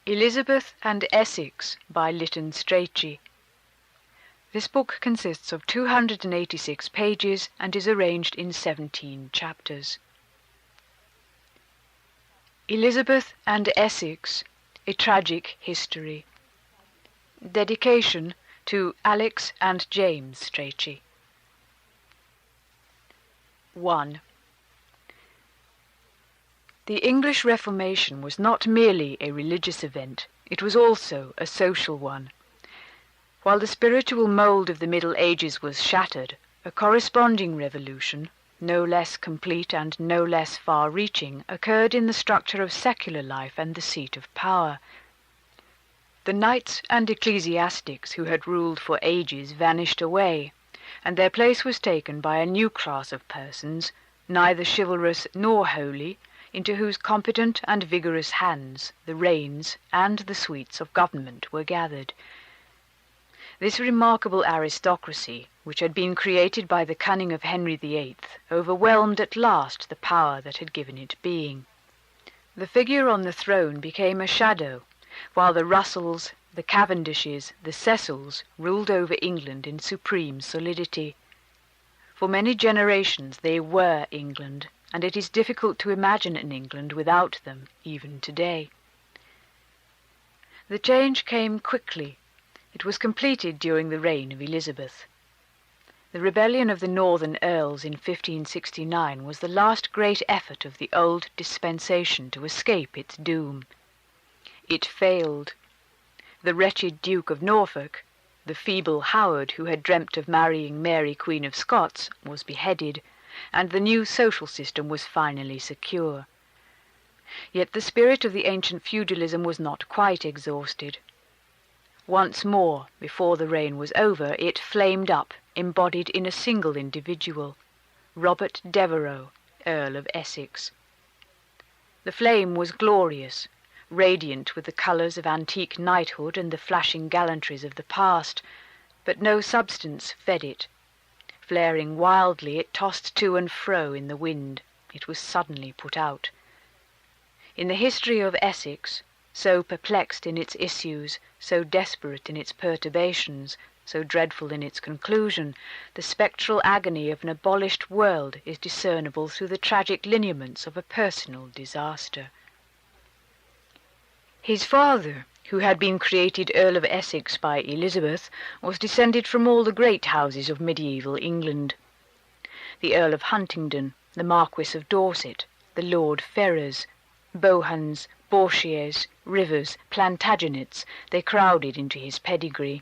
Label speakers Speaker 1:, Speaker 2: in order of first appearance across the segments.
Speaker 1: Elizabeth and Essex by Lytton Strachey. This book consists of 286 pages and is arranged in 17 chapters. Elizabeth and Essex, A Tragic History. Dedication to Alex and James Strachey. 1. The English Reformation was not merely a religious event, it was also a social one. While the spiritual mould of the Middle Ages was shattered, a corresponding revolution, no less complete and no less far-reaching, occurred in the structure of secular life and the seat of power. The knights and ecclesiastics who had ruled for ages vanished away, and their place was taken by a new class of persons, neither chivalrous nor holy, into whose competent and vigorous hands the reins and the sweets of government were gathered. This remarkable aristocracy, which had been created by the cunning of Henry VIII, overwhelmed at last the power that had given it being. The figure on the throne became a shadow, while the Russells, the Cavendishes, the Cecils ruled over England in supreme solidity. For many generations they were England, and it is difficult to imagine an England without them, even today. The change came quickly. It was completed during the reign of Elizabeth. The rebellion of the Northern Earls in 1569 was the last great effort of the old dispensation to escape its doom. It failed. The wretched Duke of Norfolk, the feeble Howard who had dreamt of marrying Mary Queen of Scots, was beheaded, and the new social system was finally secure. Yet the spirit of the ancient feudalism was not quite exhausted. Once more, before the reign was over, it flamed up, embodied in a single individual, Robert Devereux, Earl of Essex. The flame was glorious, radiant with the colours of antique knighthood and the flashing gallantries of the past, but no substance fed it. Flaring wildly, it tossed to and fro in the wind. It was suddenly put out. In the history of Essex, so perplexed in its issues, so desperate in its perturbations, so dreadful in its conclusion, the spectral agony of an abolished world is discernible through the tragic lineaments of a personal disaster. His father, who had been created Earl of Essex by Elizabeth, was descended from all the great houses of medieval England. The Earl of Huntingdon, the Marquis of Dorset, the Lord Ferrers, Bohun's, Bourchiers, Rivers, Plantagenets, they crowded into his pedigree.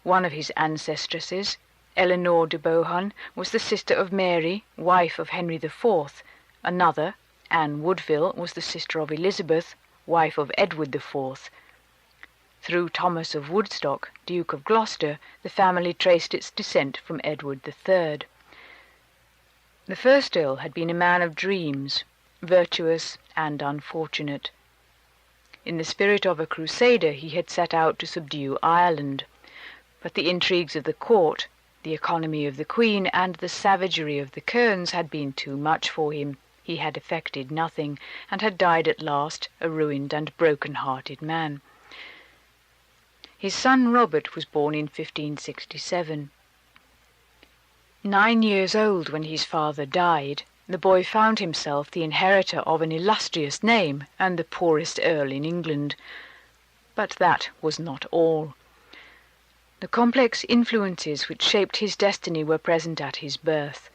Speaker 1: One of his ancestresses, Eleanor de Bohun, was the sister of Mary, wife of Henry IV. Another, Anne Woodville, was the sister of Elizabeth, wife of Edward IV. Through Thomas of Woodstock, Duke of Gloucester, the family traced its descent from Edward III. The first Earl had been a man of dreams, virtuous and unfortunate. In the spirit of a crusader he had set out to subdue Ireland, but the intrigues of the court, the economy of the Queen, and the savagery of the Kerns had been too much for him. He had effected nothing, and had died at last, a ruined and broken-hearted man. His son Robert was born in 1567. 9 years old when his father died, the boy found himself the inheritor of an illustrious name and the poorest earl in England. But that was not all. The complex influences which shaped his destiny were present at his birth.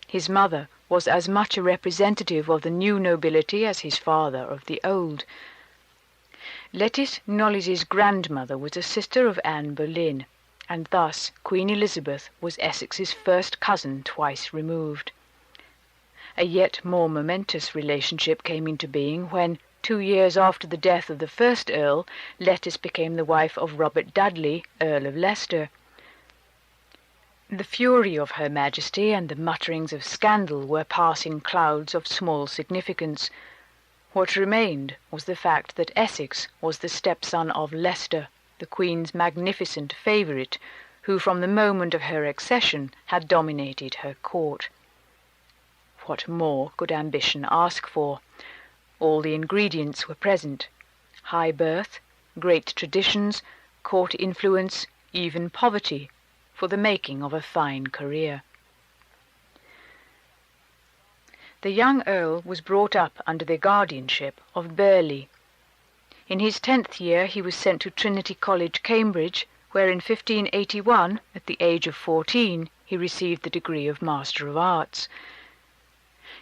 Speaker 1: His mother was as much a representative of the new nobility as his father of the old. Lettice Knollys's grandmother was a sister of Anne Boleyn, and thus Queen Elizabeth was Essex's first cousin twice removed. A yet more momentous relationship came into being when, 2 years after the death of the first Earl, Lettice became the wife of Robert Dudley, Earl of Leicester. The fury of Her Majesty and the mutterings of scandal were passing clouds of small significance. What remained was the fact that Essex was the stepson of Leicester, the Queen's magnificent favourite, who from the moment of her accession had dominated her court. What more could ambition ask for? All the ingredients were present. high birth, great traditions, court influence, even poverty, for the making of a fine career. The young Earl was brought up under the guardianship of Burghley. In his 10th year he was sent to Trinity College, Cambridge, where in 1581, at the age of 14, he received the degree of Master of Arts.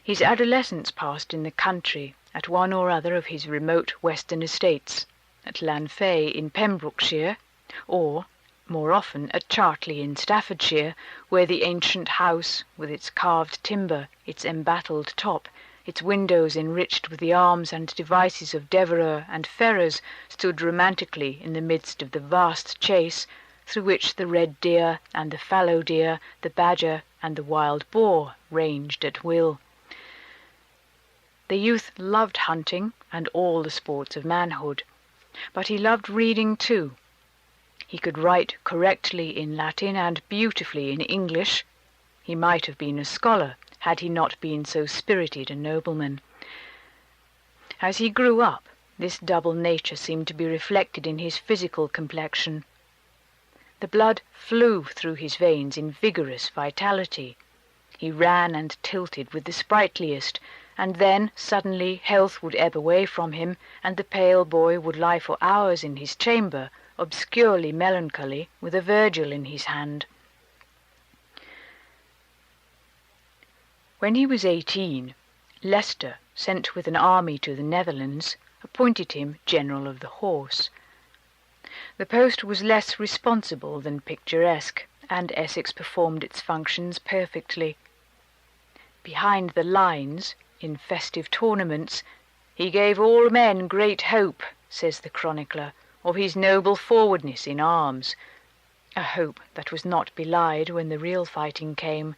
Speaker 1: His adolescence passed in the country, at one or other of his remote western estates, at Lanfay in Pembrokeshire, or, more often, at Chartley in Staffordshire, where the ancient house, with its carved timber, its embattled top, its windows enriched with the arms and devices of Devereux and Ferrers, stood romantically in the midst of the vast chase, through which the red deer and the fallow deer, the badger and the wild boar ranged at will. The youth loved hunting and all the sports of manhood, but he loved reading too. He could write correctly in Latin and beautifully in English. He might have been a scholar, had he not been so spirited a nobleman. As he grew up, this double nature seemed to be reflected in his physical complexion. The blood flew through his veins in vigorous vitality. He ran and tilted with the sprightliest, and then suddenly health would ebb away from him, and the pale boy would lie for hours in his chamber, obscurely melancholy, with a Virgil in his hand. When he was 18, Leicester, sent with an army to the Netherlands, appointed him General of the Horse. The post was less responsible than picturesque, and Essex performed its functions perfectly. Behind the lines, in festive tournaments, he gave all men great hope, says the chronicler, of his noble forwardness in arms, a hope that was not belied when the real fighting came.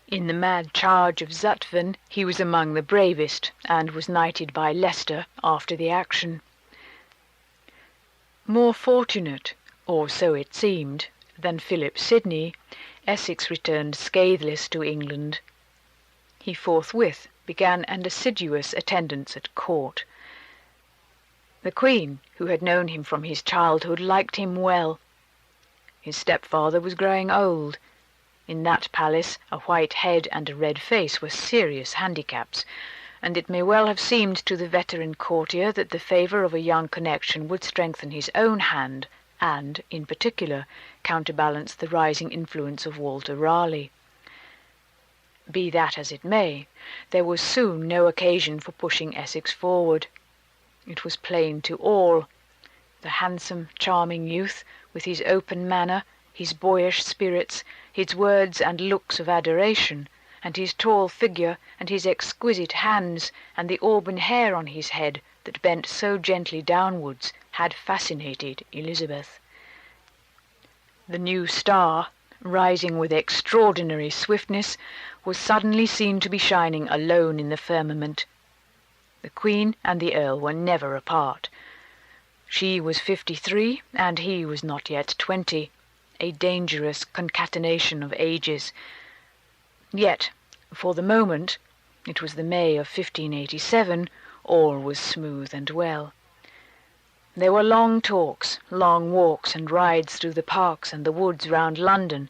Speaker 1: In the mad charge of Zutphen he was among the bravest, and was knighted by Leicester after the action. More fortunate, or so it seemed, than Philip Sidney, Essex returned scatheless to England. He forthwith began an assiduous attendance at court. The Queen, who had known him from his childhood, liked him well. His stepfather was growing old. In that palace a white head and a red face were serious handicaps, and it may well have seemed to the veteran courtier that the favour of a young connection would strengthen his own hand, and, in particular, counterbalance the rising influence of Walter Raleigh. Be that as it may, there was soon no occasion for pushing Essex forward. It was plain to all. The handsome, charming youth, with his open manner, his boyish spirits, his words and looks of adoration, and his tall figure, and his exquisite hands, and the auburn hair on his head that bent so gently downwards, had fascinated Elizabeth. The new star, rising with extraordinary swiftness, was suddenly seen to be shining alone in the firmament. The Queen and the Earl were never apart. She was 53, and he was not yet 20, a dangerous concatenation of ages. Yet, for the moment, it was the May of 1587, all was smooth and well. There were long talks, long walks and rides through the parks and the woods round London,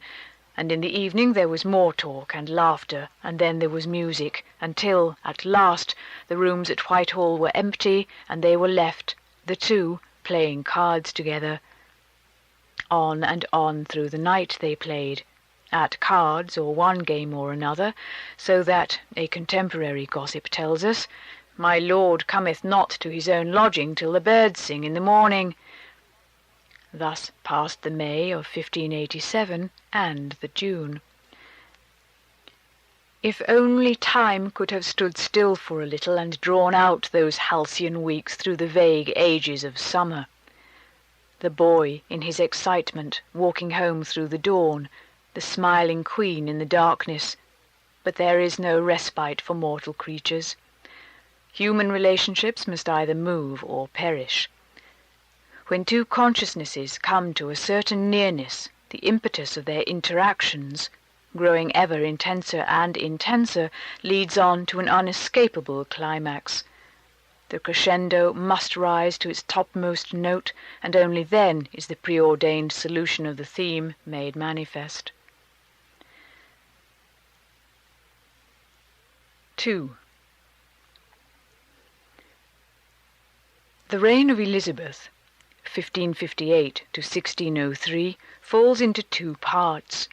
Speaker 1: and in the evening there was more talk and laughter, and then there was music, until, at last, the rooms at Whitehall were empty, and they were left, the two, playing cards together. On and on through the night they played, at cards or one game or another, so that, a contemporary gossip tells us, my lord cometh not to his own lodging till the birds sing in the morning. Thus passed the May of 1587 and the June. If only time could have stood still for a little and drawn out those halcyon weeks through the vague ages of summer. The boy, in his excitement, walking home through the dawn, the smiling Queen in the darkness. But there is no respite for mortal creatures. Human relationships must either move or perish. When two consciousnesses come to a certain nearness, the impetus of their interactions, growing ever intenser and intenser, leads on to an unescapable climax. The crescendo must rise to its topmost note, and only then is the preordained solution of the theme made manifest. 2. The reign of Elizabeth, 1558 to 1603, falls into two parts: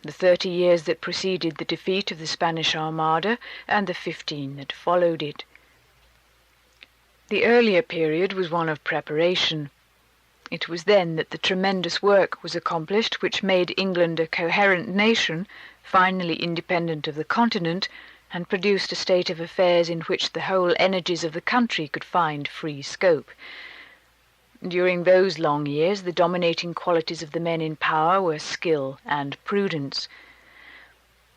Speaker 1: the 30 years that preceded the defeat of the Spanish Armada and the 15 that followed it. The earlier period was one of preparation. It was then that the tremendous work was accomplished which made England a coherent nation, finally independent of the continent, and produced a state of affairs in which the whole energies of the country could find free scope. During those long years, the dominating qualities of the men in power were skill and prudence.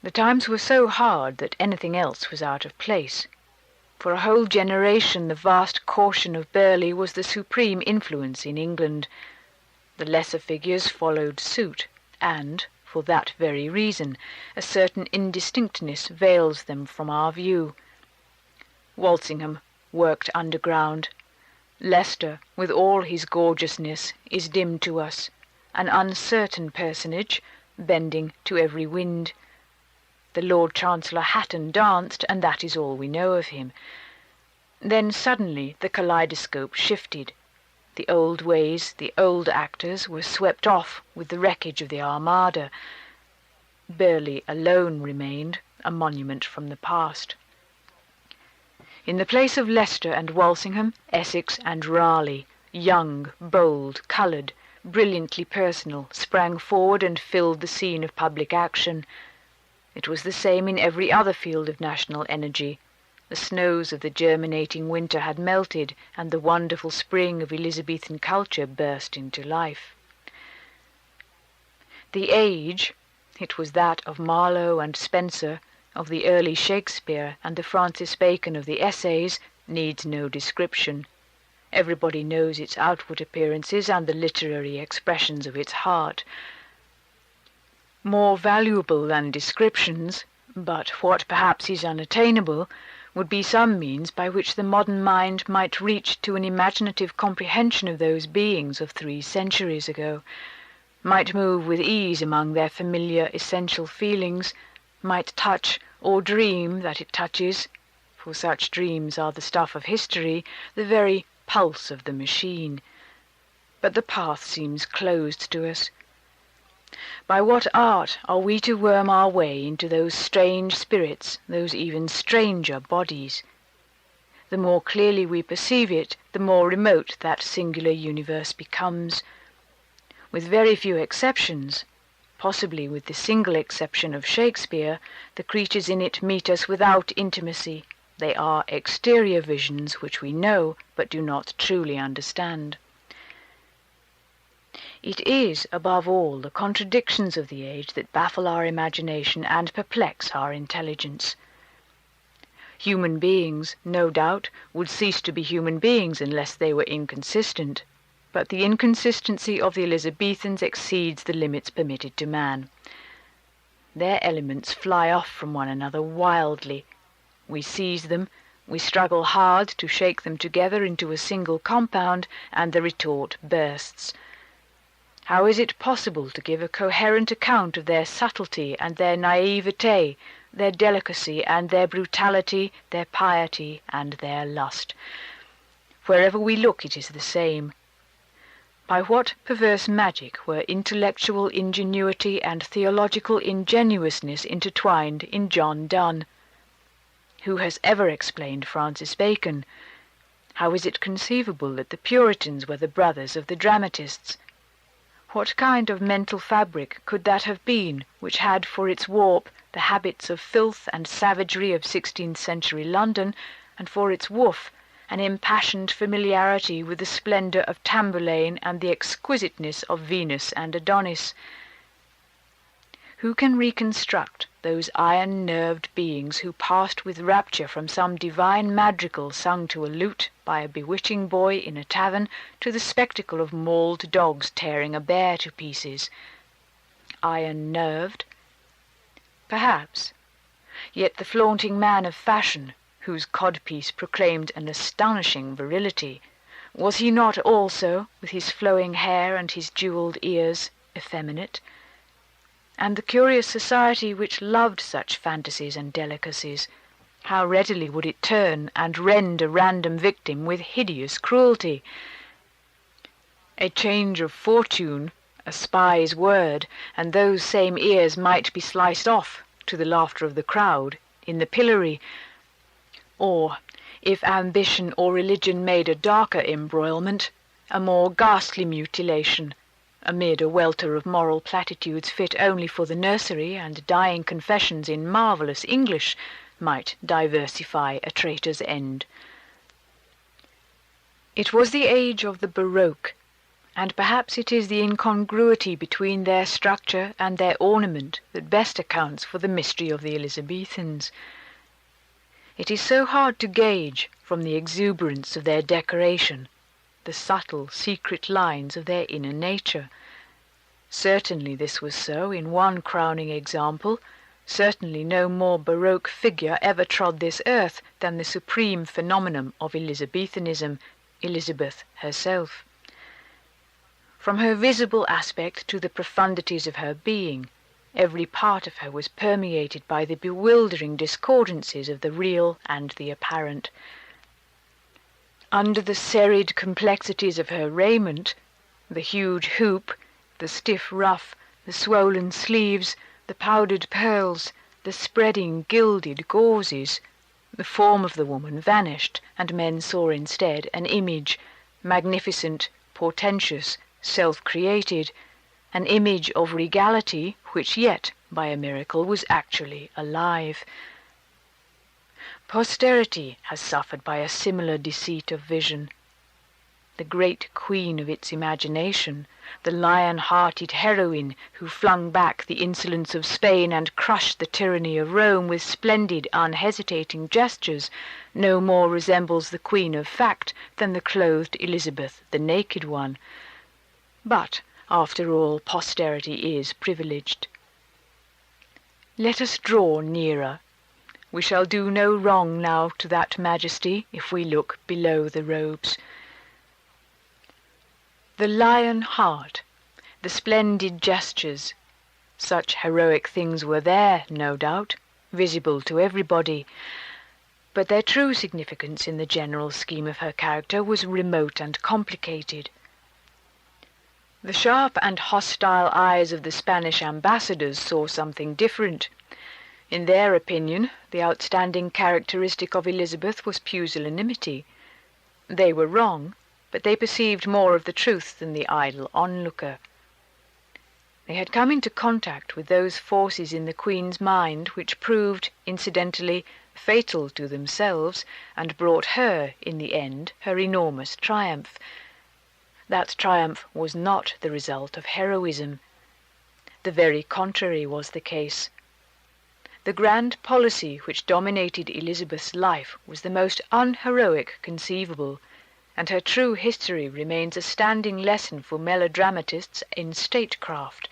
Speaker 1: The times were so hard that anything else was out of place. For a whole generation, the vast caution of Burleigh was the supreme influence in England. The lesser figures followed suit, and, for that very reason, a certain indistinctness veils them from our view. Walsingham worked underground. Leicester, with all his gorgeousness, is dim to us, an uncertain personage, bending to every wind. The Lord Chancellor Hatton danced, and that is all we know of him. Then suddenly the kaleidoscope shifted. The old ways, the old actors, were swept off with the wreckage of the Armada. Burleigh alone remained, a monument from the past. In the place of Leicester and Walsingham, Essex and Raleigh, young, bold, coloured, brilliantly personal, sprang forward and filled the scene of public action. It was the same in every other field of national energy. The snows of the germinating winter had melted, and the wonderful spring of Elizabethan culture burst into life. The age, it was that of Marlowe and Spenser, of the early Shakespeare and the Francis Bacon of the essays, needs no description. Everybody knows its outward appearances and the literary expressions of its heart. More valuable than descriptions, but what perhaps is unattainable, would be some means by which the modern mind might reach to an imaginative comprehension of those beings of 3 centuries ago, might move with ease among their familiar essential feelings, might touch or dream that it touches, for such dreams are the stuff of history, the very pulse of the machine. But the path seems closed to us. By what art are we to worm our way into those strange spirits, those even stranger bodies? The more clearly we perceive it, the more remote that singular universe becomes. With very few exceptions, possibly with the single exception of Shakespeare, the creatures in it meet us without intimacy. They are exterior visions which we know, but do not truly understand. It is, above all, the contradictions of the age that baffle our imagination and perplex our intelligence. Human beings, no doubt, would cease to be human beings unless they were inconsistent, but the inconsistency of the Elizabethans exceeds the limits permitted to man. Their elements fly off from one another wildly. We seize them, we struggle hard to shake them together into a single compound, and the retort bursts. How is it possible to give a coherent account of their subtlety and their naivete, their delicacy and their brutality, their piety and their lust? Wherever we look it is the same. By what perverse magic were intellectual ingenuity and theological ingenuousness intertwined in John Donne? Who has ever explained Francis Bacon? How is it conceivable that the Puritans were the brothers of the dramatists? What kind of mental fabric could that have been which had for its warp the habits of filth and savagery of 16th century London, and for its woof an impassioned familiarity with the splendour of Tamburlaine and the exquisiteness of Venus and Adonis? Who can reconstruct those iron-nerved beings who passed with rapture from some divine madrigal sung to a lute by a bewitching boy in a tavern to the spectacle of mauled dogs tearing a bear to pieces? Iron-nerved? Perhaps. Yet the flaunting man of fashion, whose codpiece proclaimed an astonishing virility, was he not also, with his flowing hair and his jewelled ears, effeminate? And the curious society which loved such fantasies and delicacies, how readily would it turn and rend a random victim with hideous cruelty! A change of fortune, a spy's word, and those same ears might be sliced off, to the laughter of the crowd, in the pillory. Or, if ambition or religion made a darker embroilment, a more ghastly mutilation, amid a welter of moral platitudes fit only for the nursery and dying confessions in marvellous English, might diversify a traitor's end. It was the age of the Baroque, and perhaps it is the incongruity between their structure and their ornament that best accounts for the mystery of the Elizabethans. It is so hard to gauge, from the exuberance of their decoration, the subtle, secret lines of their inner nature. Certainly this was so in one crowning example. Certainly no more Baroque figure ever trod this earth than the supreme phenomenon of Elizabethanism, Elizabeth herself. From her visible aspect to the profundities of her being, every part of her was permeated by the bewildering discordances of the real and the apparent. Under the serried complexities of her raiment, the huge hoop, the stiff ruff, the swollen sleeves, the powdered pearls, the spreading gilded gauzes, the form of the woman vanished, and men saw instead an image, magnificent, portentous, self-created, an image of regality which yet, by a miracle, was actually alive. Posterity has suffered by a similar deceit of vision. The great queen of its imagination, the lion-hearted heroine who flung back the insolence of Spain and crushed the tyranny of Rome with splendid, unhesitating gestures, no more resembles the queen of fact than the clothed Elizabeth, the naked one. But, after all, posterity is privileged. Let us draw nearer. We shall do no wrong now to that majesty if we look below the robes. The lion heart, the splendid gestures, such heroic things were there, no doubt, visible to everybody, but their true significance in the general scheme of her character was remote and complicated. The sharp and hostile eyes of the Spanish ambassadors saw something different. In their opinion, the outstanding characteristic of Elizabeth was pusillanimity. They were wrong, but they perceived more of the truth than the idle onlooker. They had come into contact with those forces in the Queen's mind which proved, incidentally, fatal to themselves, and brought her, in the end, her enormous triumph. That triumph was not the result of heroism. The very contrary was the case. The grand policy which dominated Elizabeth's life was the most unheroic conceivable, and her true history remains a standing lesson for melodramatists in statecraft.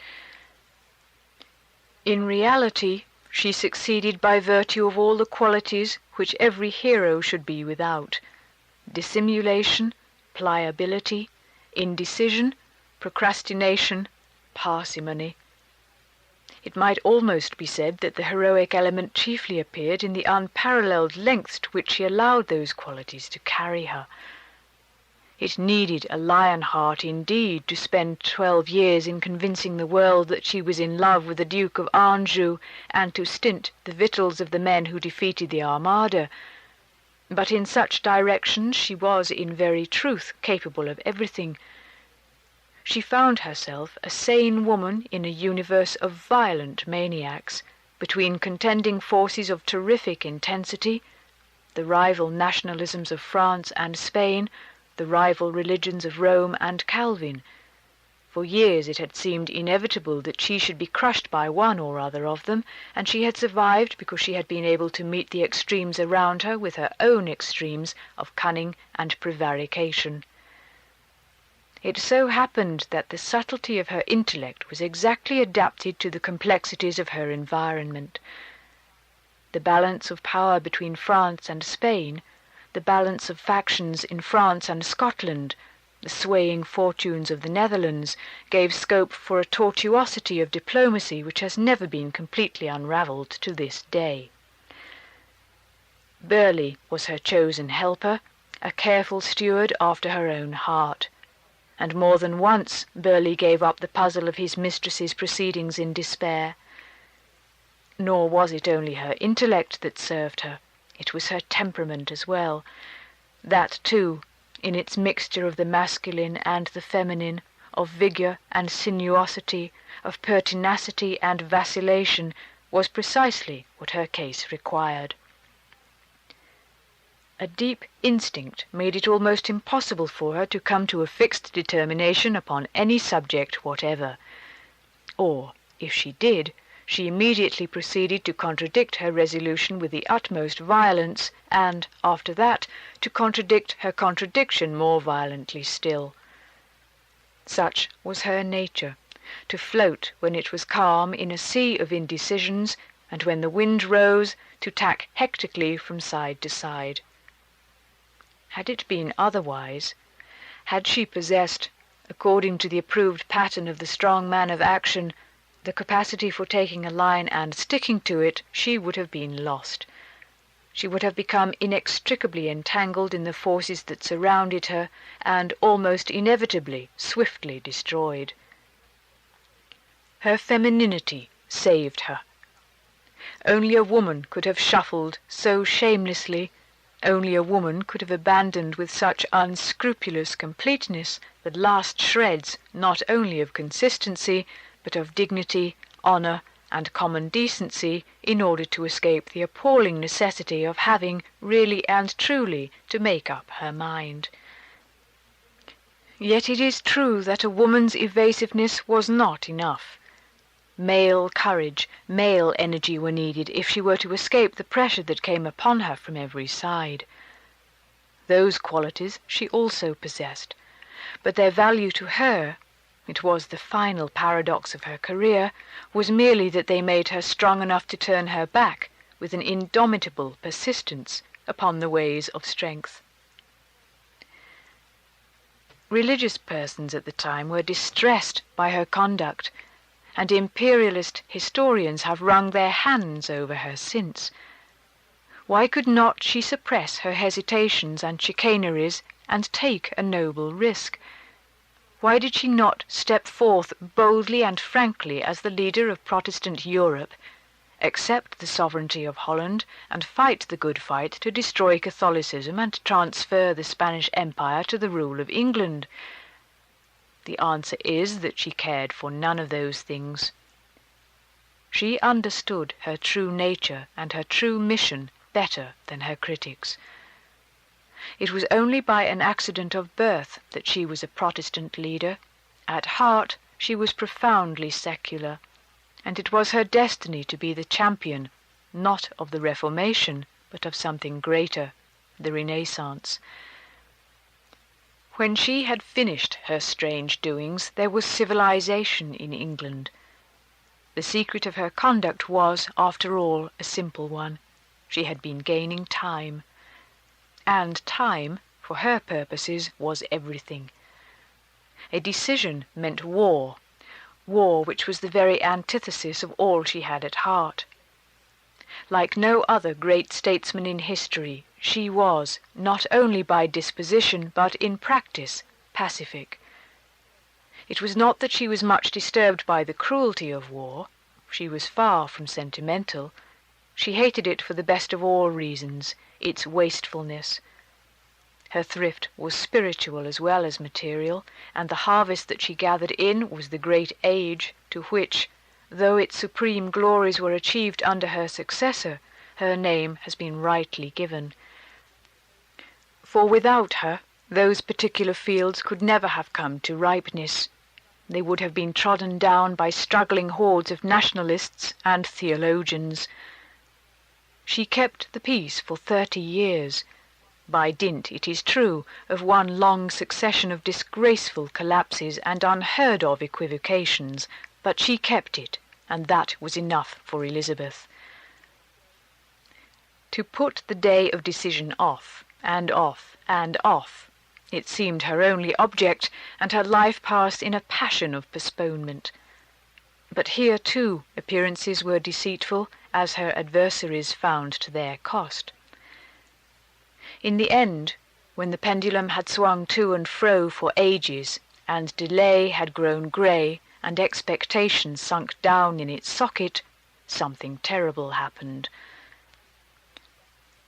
Speaker 1: In reality, she succeeded by virtue of all the qualities which every hero should be without: dissimulation, pliability, indecision, procrastination, parsimony. It might almost be said that the heroic element chiefly appeared in the unparalleled lengths to which she allowed those qualities to carry her. It needed a lion heart indeed to spend 12 years in convincing the world that she was in love with the Duke of Anjou, and to stint the victuals of the men who defeated the Armada. But in such directions she was in very truth capable of everything. She found herself a sane woman in a universe of violent maniacs, between contending forces of terrific intensity, the rival nationalisms of France and Spain, the rival religions of Rome and Calvin. For years it had seemed inevitable that she should be crushed by one or other of them, and she had survived because she had been able to meet the extremes around her with her own extremes of cunning and prevarication. It so happened that the subtlety of her intellect was exactly adapted to the complexities of her environment. the balance of power between France and Spain, the balance of factions in France and Scotland, the swaying fortunes of the Netherlands, gave scope for a tortuosity of diplomacy which has never been completely unravelled to this day. Burghley was her chosen helper, a careful steward after her own heart, and more than once Burghley gave up the puzzle of his mistress's proceedings in despair. Nor was it only her intellect that served her, it was her temperament as well. That too, in its mixture of the masculine and the feminine, of vigour and sinuosity, of pertinacity and vacillation, was precisely what her case required. A deep instinct made it almost impossible for her to come to a fixed determination upon any subject whatever. Or, if she did, she immediately proceeded to contradict her resolution with the utmost violence, and, after that, to contradict her contradiction more violently still. Such was her nature, to float when it was calm in a sea of indecisions, and when the wind rose, to tack hectically from side to side. Had it been otherwise, had she possessed, according to the approved pattern of the strong man of action, the capacity for taking a line and sticking to it, she would have been lost. She would have become inextricably entangled in the forces that surrounded her, and almost inevitably swiftly destroyed. Her femininity saved her. Only a woman could have shuffled so shamelessly, only a woman could have abandoned with such unscrupulous completeness the last shreds not only of consistency, but of dignity, honour, and common decency, in order to escape the appalling necessity of having really and truly to make up her mind. Yet it is true that a woman's evasiveness was not enough. Male courage, male energy were needed if she were to escape the pressure that came upon her from every side. Those qualities she also possessed, but their value to her, it was the final paradox of her career, was merely that they made her strong enough to turn her back with an indomitable persistence upon the ways of strength. Religious persons at the time were distressed by her conduct, and imperialist historians have wrung their hands over her since. Why could not she suppress her hesitations and chicaneries and take a noble risk? Why did she not step forth boldly and frankly as the leader of Protestant Europe, accept the sovereignty of Holland, and fight the good fight to destroy Catholicism and transfer the Spanish Empire to the rule of England? The answer is that she cared for none of those things. She understood her true nature and her true mission better than her critics. It was only by an accident of birth that she was a Protestant leader. At heart she was profoundly secular, and it was her destiny to be the champion, not of the Reformation, but of something greater, the Renaissance. When she had finished her strange doings, there was civilization in England. The secret of her conduct was, after all, a simple one. She had been gaining time. And time, for her purposes, was everything. A decision meant war, war which was the very antithesis of all she had at heart. Like no other great statesman in history, she was, not only by disposition, but in practice, pacific. It was not that she was much disturbed by the cruelty of war. She was far from sentimental. She hated it for the best of all reasons, its wastefulness. Her thrift was spiritual as well as material, and the harvest that she gathered in was the great age to which, though its supreme glories were achieved under her successor, her name has been rightly given. For without her, those particular fields could never have come to ripeness. They would have been trodden down by struggling hordes of nationalists and theologians. She kept the peace for 30 years, by dint, it is true, of one long succession of disgraceful collapses and unheard-of equivocations, but she kept it, and that was enough for Elizabeth. To put the day of decision off, and off, and off, it seemed her only object, and her life passed in a passion of postponement. But here, too, appearances were deceitful, as her adversaries found to their cost. In the end, when the pendulum had swung to and fro for ages, and delay had grown grey, and expectation sunk down in its socket, something terrible happened.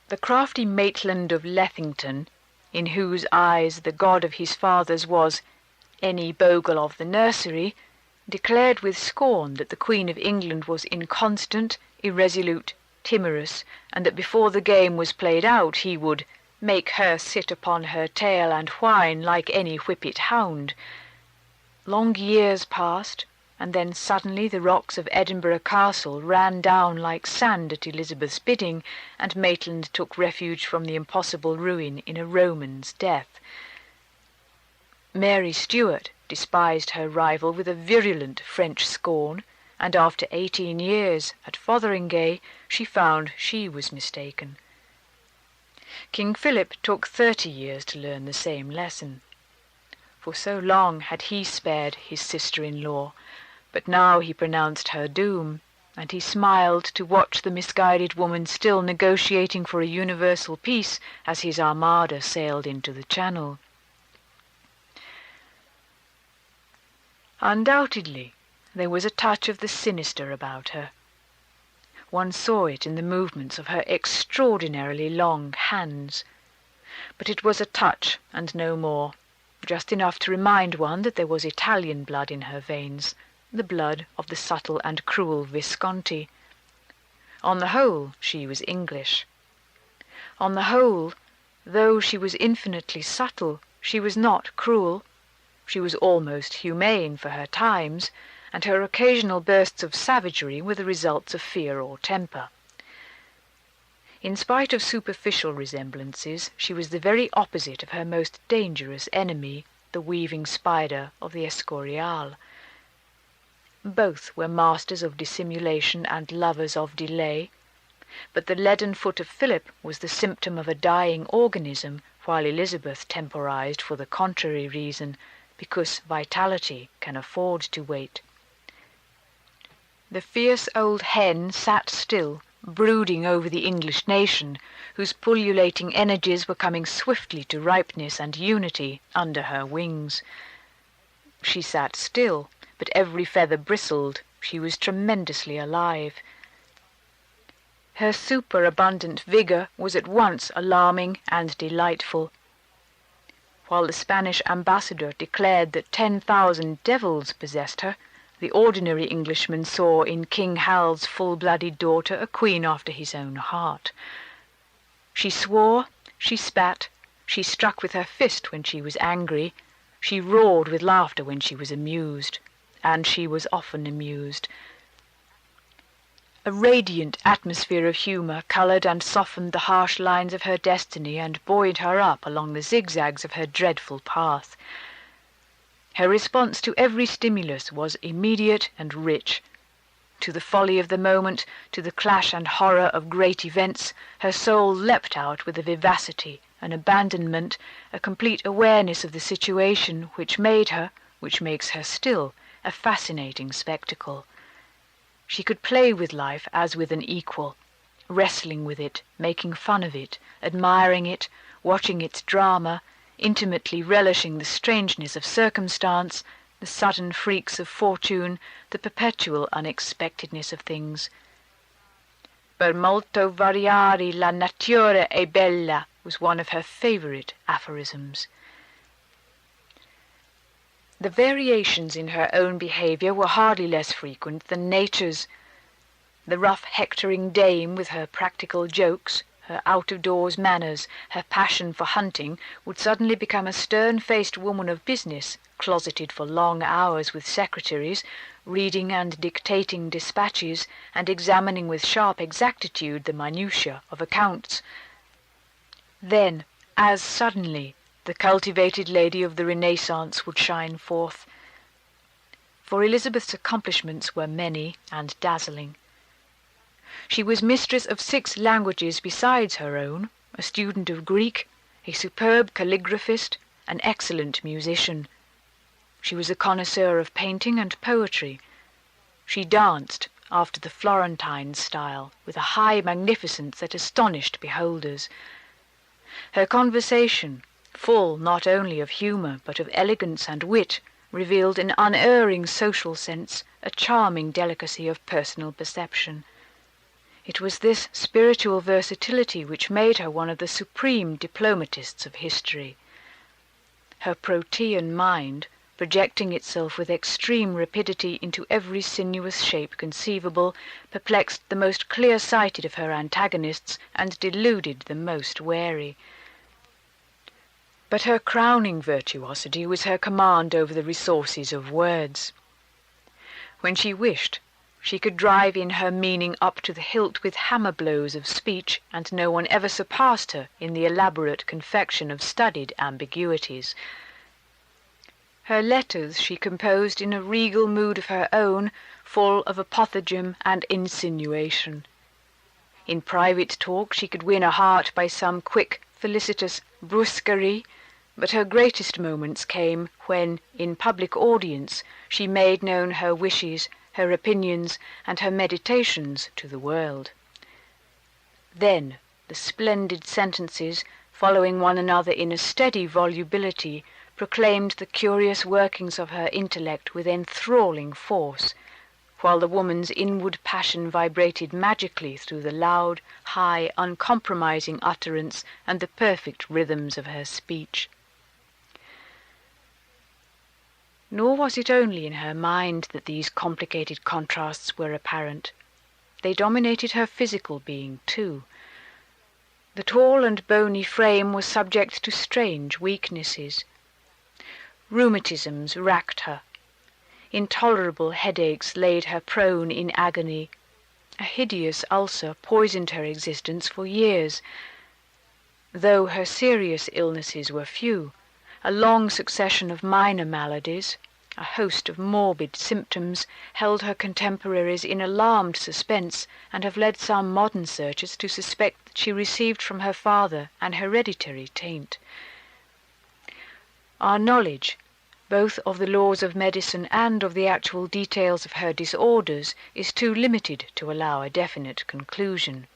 Speaker 1: The crafty Maitland of Lethington, in whose eyes the god of his fathers was any bogle of the nursery, declared with scorn that the Queen of England was inconstant, irresolute, timorous, and that before the game was played out he would make her sit upon her tail and whine like any whippet hound. Long years passed, and then suddenly the rocks of Edinburgh Castle ran down like sand at Elizabeth's bidding, and Maitland took refuge from the impossible ruin in a Roman's death. Mary Stuart despised her rival with a virulent French scorn, and after 18 years at Fotheringay she found she was mistaken. King Philip took 30 years to learn the same lesson. For so long had he spared his sister-in-law, but now he pronounced her doom, and he smiled to watch the misguided woman still negotiating for a universal peace as his armada sailed into the Channel. Undoubtedly, there was a touch of the sinister about her. One saw it in the movements of her extraordinarily long hands. But it was a touch and no more, just enough to remind one that there was Italian blood in her veins, the blood of the subtle and cruel Visconti. On the whole, she was English. On the whole, though she was infinitely subtle, she was not cruel. She was almost humane for her times, and her occasional bursts of savagery were the results of fear or temper. In spite of superficial resemblances, she was the very opposite of her most dangerous enemy, the weaving spider of the Escorial. Both were masters of dissimulation and lovers of delay, but the leaden foot of Philip was the symptom of a dying organism, while Elizabeth temporized for the contrary reason, because vitality can afford to wait. The fierce old hen sat still, brooding over the English nation, whose pullulating energies were coming swiftly to ripeness and unity under her wings. She sat still, but every feather bristled. She was tremendously alive. Her superabundant vigour was at once alarming and delightful. While the Spanish ambassador declared that 10,000 devils possessed her, the ordinary Englishman saw in King Hal's full-blooded daughter a queen after his own heart. She swore, she spat, she struck with her fist when she was angry, she roared with laughter when she was amused, and she was often amused. A radiant atmosphere of humour coloured and softened the harsh lines of her destiny and buoyed her up along the zigzags of her dreadful path. Her response to every stimulus was immediate and rich. To the folly of the moment, to the clash and horror of great events, her soul leapt out with a vivacity, an abandonment, a complete awareness of the situation which made her, which makes her still, a fascinating spectacle. She could play with life as with an equal, wrestling with it, making fun of it, admiring it, watching its drama, intimately relishing the strangeness of circumstance, the sudden freaks of fortune, the perpetual unexpectedness of things. Per molto variare la natura è bella was one of her favourite aphorisms. The variations in her own behaviour were hardly less frequent than nature's. The rough hectoring dame with her practical jokes, her out-of-doors manners, her passion for hunting, would suddenly become a stern-faced woman of business, closeted for long hours with secretaries, reading and dictating dispatches, and examining with sharp exactitude the minutiae of accounts. Then, as suddenly, the cultivated lady of the Renaissance would shine forth. For Elizabeth's accomplishments were many and dazzling. She was mistress of 6 languages besides her own, a student of Greek, a superb calligraphist, an excellent musician. She was a connoisseur of painting and poetry. She danced after the Florentine style, with a high magnificence that astonished beholders. Her conversation, full not only of humour but of elegance and wit, revealed an unerring social sense, a charming delicacy of personal perception. It was this spiritual versatility which made her one of the supreme diplomatists of history. Her Protean mind, projecting itself with extreme rapidity into every sinuous shape conceivable, perplexed the most clear-sighted of her antagonists and deluded the most wary. But her crowning virtuosity was her command over the resources of words. When she wished, she could drive in her meaning up to the hilt with hammer blows of speech, and no one ever surpassed her in the elaborate confection of studied ambiguities. Her letters she composed in a regal mood of her own, full of apothegm and insinuation. In private talk she could win a heart by some quick, felicitous brusquerie, but her greatest moments came when, in public audience, she made known her wishes, her opinions, and her meditations to the world. Then the splendid sentences, following one another in a steady volubility, proclaimed the curious workings of her intellect with enthralling force, while the woman's inward passion vibrated magically through the loud, high, uncompromising utterance and the perfect rhythms of her speech. Nor was it only in her mind that these complicated contrasts were apparent. They dominated her physical being, too. The tall and bony frame was subject to strange weaknesses. Rheumatisms racked her. Intolerable headaches laid her prone in agony. A hideous ulcer poisoned her existence for years. Though her serious illnesses were few, a long succession of minor maladies, a host of morbid symptoms, held her contemporaries in alarmed suspense, and have led some modern searchers to suspect that she received from her father an hereditary taint. Our knowledge, both of the laws of medicine and of the actual details of her disorders, is too limited to allow a definite conclusion.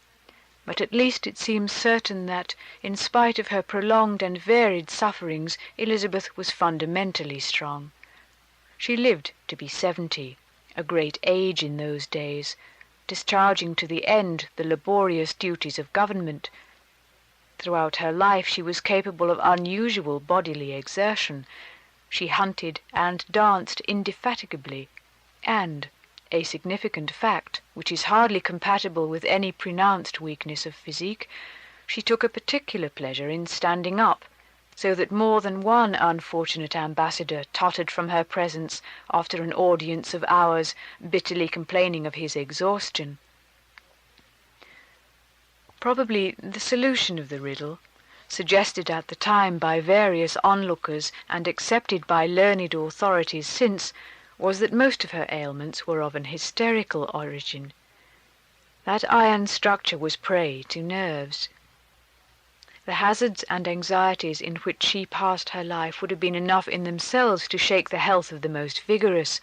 Speaker 1: But at least it seems certain that, in spite of her prolonged and varied sufferings, Elizabeth was fundamentally strong. She lived to be 70, a great age in those days, discharging to the end the laborious duties of government. Throughout her life she was capable of unusual bodily exertion. She hunted and danced indefatigably, and, a significant fact, which is hardly compatible with any pronounced weakness of physique, she took a particular pleasure in standing up, so that more than one unfortunate ambassador tottered from her presence after an audience of hours, bitterly complaining of his exhaustion. Probably the solution of the riddle, suggested at the time by various onlookers and accepted by learned authorities since, was that most of her ailments were of an hysterical origin. That iron structure was prey to nerves. The hazards and anxieties in which she passed her life would have been enough in themselves to shake the health of the most vigorous,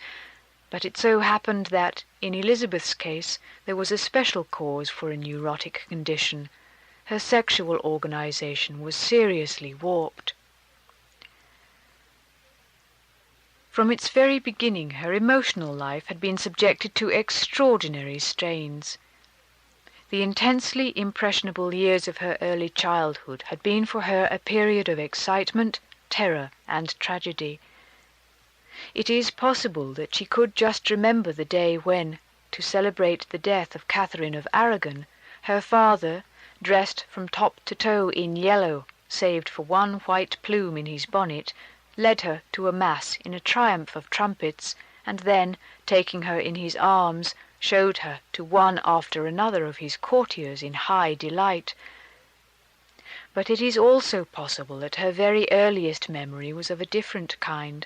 Speaker 1: but it so happened that, in Elizabeth's case, there was a special cause for a neurotic condition. Her sexual organization was seriously warped. From its very beginning, her emotional life had been subjected to extraordinary strains. The intensely impressionable years of her early childhood had been for her a period of excitement, terror, and tragedy. It is possible that she could just remember the day when, to celebrate the death of Catherine of Aragon, her father, dressed from top to toe in yellow, saved for one white plume in his bonnet, led her to a mass in a triumph of trumpets, and then, taking her in his arms, showed her to one after another of his courtiers in high delight. But it is also possible that her very earliest memory was of a different kind.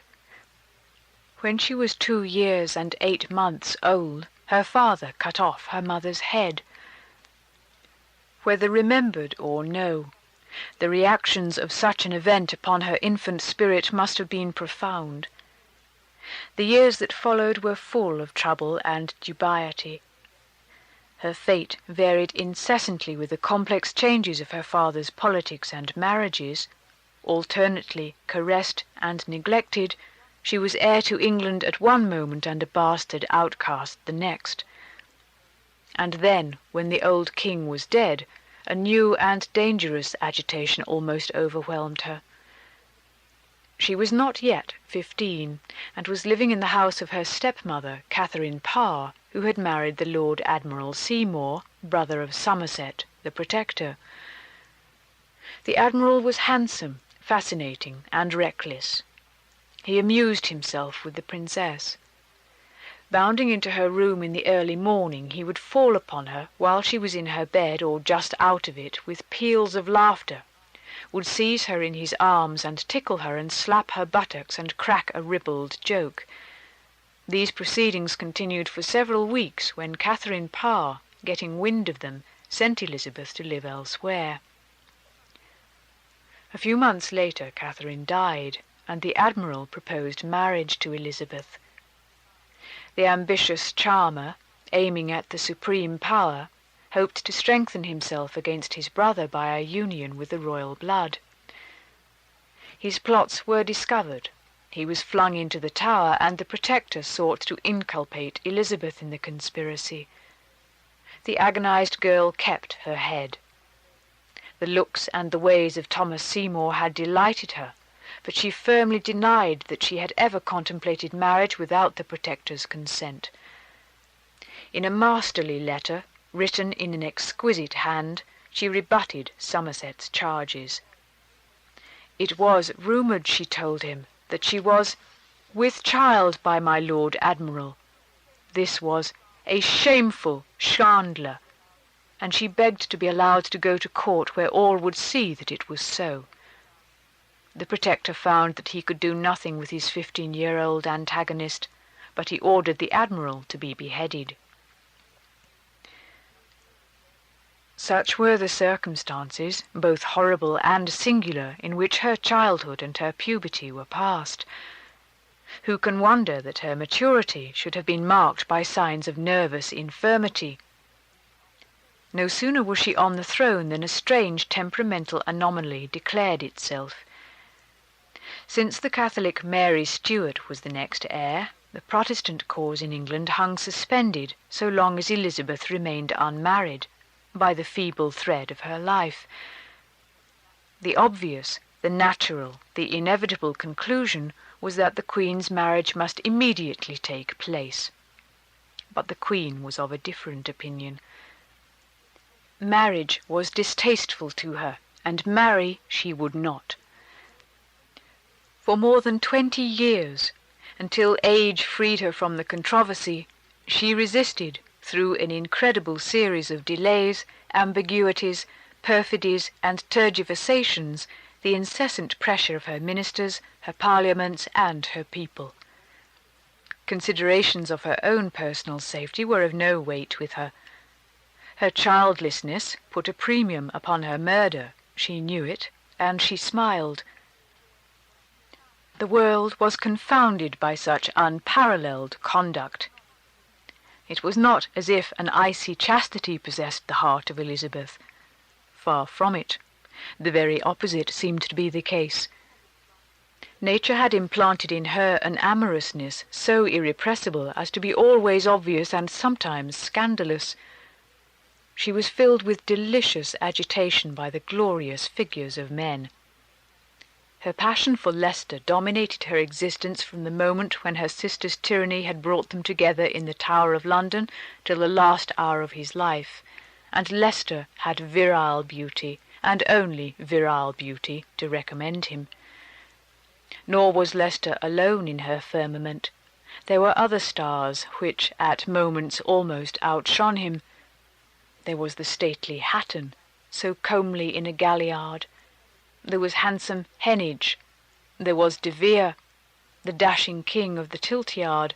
Speaker 1: When she was 2 years and 8 months old, her father cut off her mother's head, Whether remembered or no, the reactions of such an event upon her infant spirit must have been profound. The years that followed were full of trouble and dubiety. Her fate varied incessantly with the complex changes of her father's politics and marriages. Alternately caressed and neglected, she was heir to England at one moment and a bastard outcast the next. And then, when the old king was dead, a new and dangerous agitation almost overwhelmed her. She was not yet 15, and was living in the house of her stepmother, Catherine Parr, who had married the Lord Admiral Seymour, brother of Somerset, the Protector. The Admiral was handsome, fascinating, and reckless. He amused himself with the princess. Bounding into her room in the early morning, he would fall upon her while she was in her bed or just out of it with peals of laughter, would seize her in his arms and tickle her and slap her buttocks and crack a ribald joke. These proceedings continued for several weeks, when Catherine Parr, getting wind of them, sent Elizabeth to live elsewhere. A few months later Catherine died, and the Admiral proposed marriage to Elizabeth. The ambitious charmer, aiming at the supreme power, hoped to strengthen himself against his brother by a union with the royal blood. His plots were discovered. He was flung into the Tower, and the Protector sought to inculpate Elizabeth in the conspiracy. The agonized girl kept her head. The looks and the ways of Thomas Seymour had delighted her, but she firmly denied that she had ever contemplated marriage without the Protector's consent. In a masterly letter, written in an exquisite hand, she rebutted Somerset's charges. It was rumoured, she told him, that she was with child by my Lord Admiral. This was a shameful scandal, and she begged to be allowed to go to court where all would see that it was so. The Protector found that he could do nothing with his 15-year-old antagonist, but he ordered the Admiral to be beheaded. Such were the circumstances, both horrible and singular, in which her childhood and her puberty were passed. Who can wonder that her maturity should have been marked by signs of nervous infirmity? No sooner was she on the throne than a strange temperamental anomaly declared itself. Since the Catholic Mary Stuart was the next heir, the Protestant cause in England hung suspended so long as Elizabeth remained unmarried, by the feeble thread of her life. The obvious, the natural, the inevitable conclusion was that the Queen's marriage must immediately take place. But the Queen was of a different opinion. Marriage was distasteful to her, and marry she would not. For more than 20 years, until age freed her from the controversy, she resisted, through an incredible series of delays, ambiguities, perfidies, and tergiversations, the incessant pressure of her ministers, her parliaments, and her people. Considerations of her own personal safety were of no weight with her. Her childlessness put a premium upon her murder. She knew it, and she smiled. The world was confounded by such unparalleled conduct. It was not as if an icy chastity possessed the heart of Elizabeth. Far from it. The very opposite seemed to be the case. Nature had implanted in her an amorousness so irrepressible as to be always obvious and sometimes scandalous. She was filled with delicious agitation by the glorious figures of men. Her passion for Leicester dominated her existence from the moment when her sister's tyranny had brought them together in the Tower of London till the last hour of his life, and Leicester had virile beauty, and only virile beauty, to recommend him. Nor was Leicester alone in her firmament. There were other stars which at moments almost outshone him. There was the stately Hatton, so comely in a galliard. There was handsome Heneage. There was De Vere, the dashing king of the tilt-yard.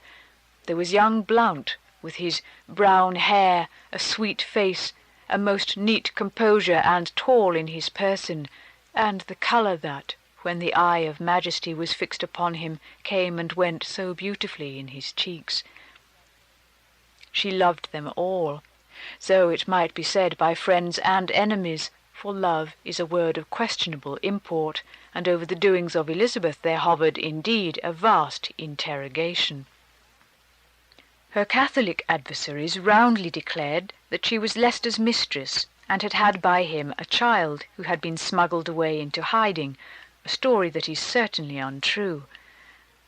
Speaker 1: There was young Blount, with his brown hair, a sweet face, a most neat composure and tall in his person, and the colour that, when the eye of majesty was fixed upon him, came and went so beautifully in his cheeks. She loved them all, so it might be said by friends and enemies, for love is a word of questionable import, and over the doings of Elizabeth there hovered indeed a vast interrogation. Her Catholic adversaries roundly declared that she was Leicester's mistress, and had had by him a child who had been smuggled away into hiding, a story that is certainly untrue.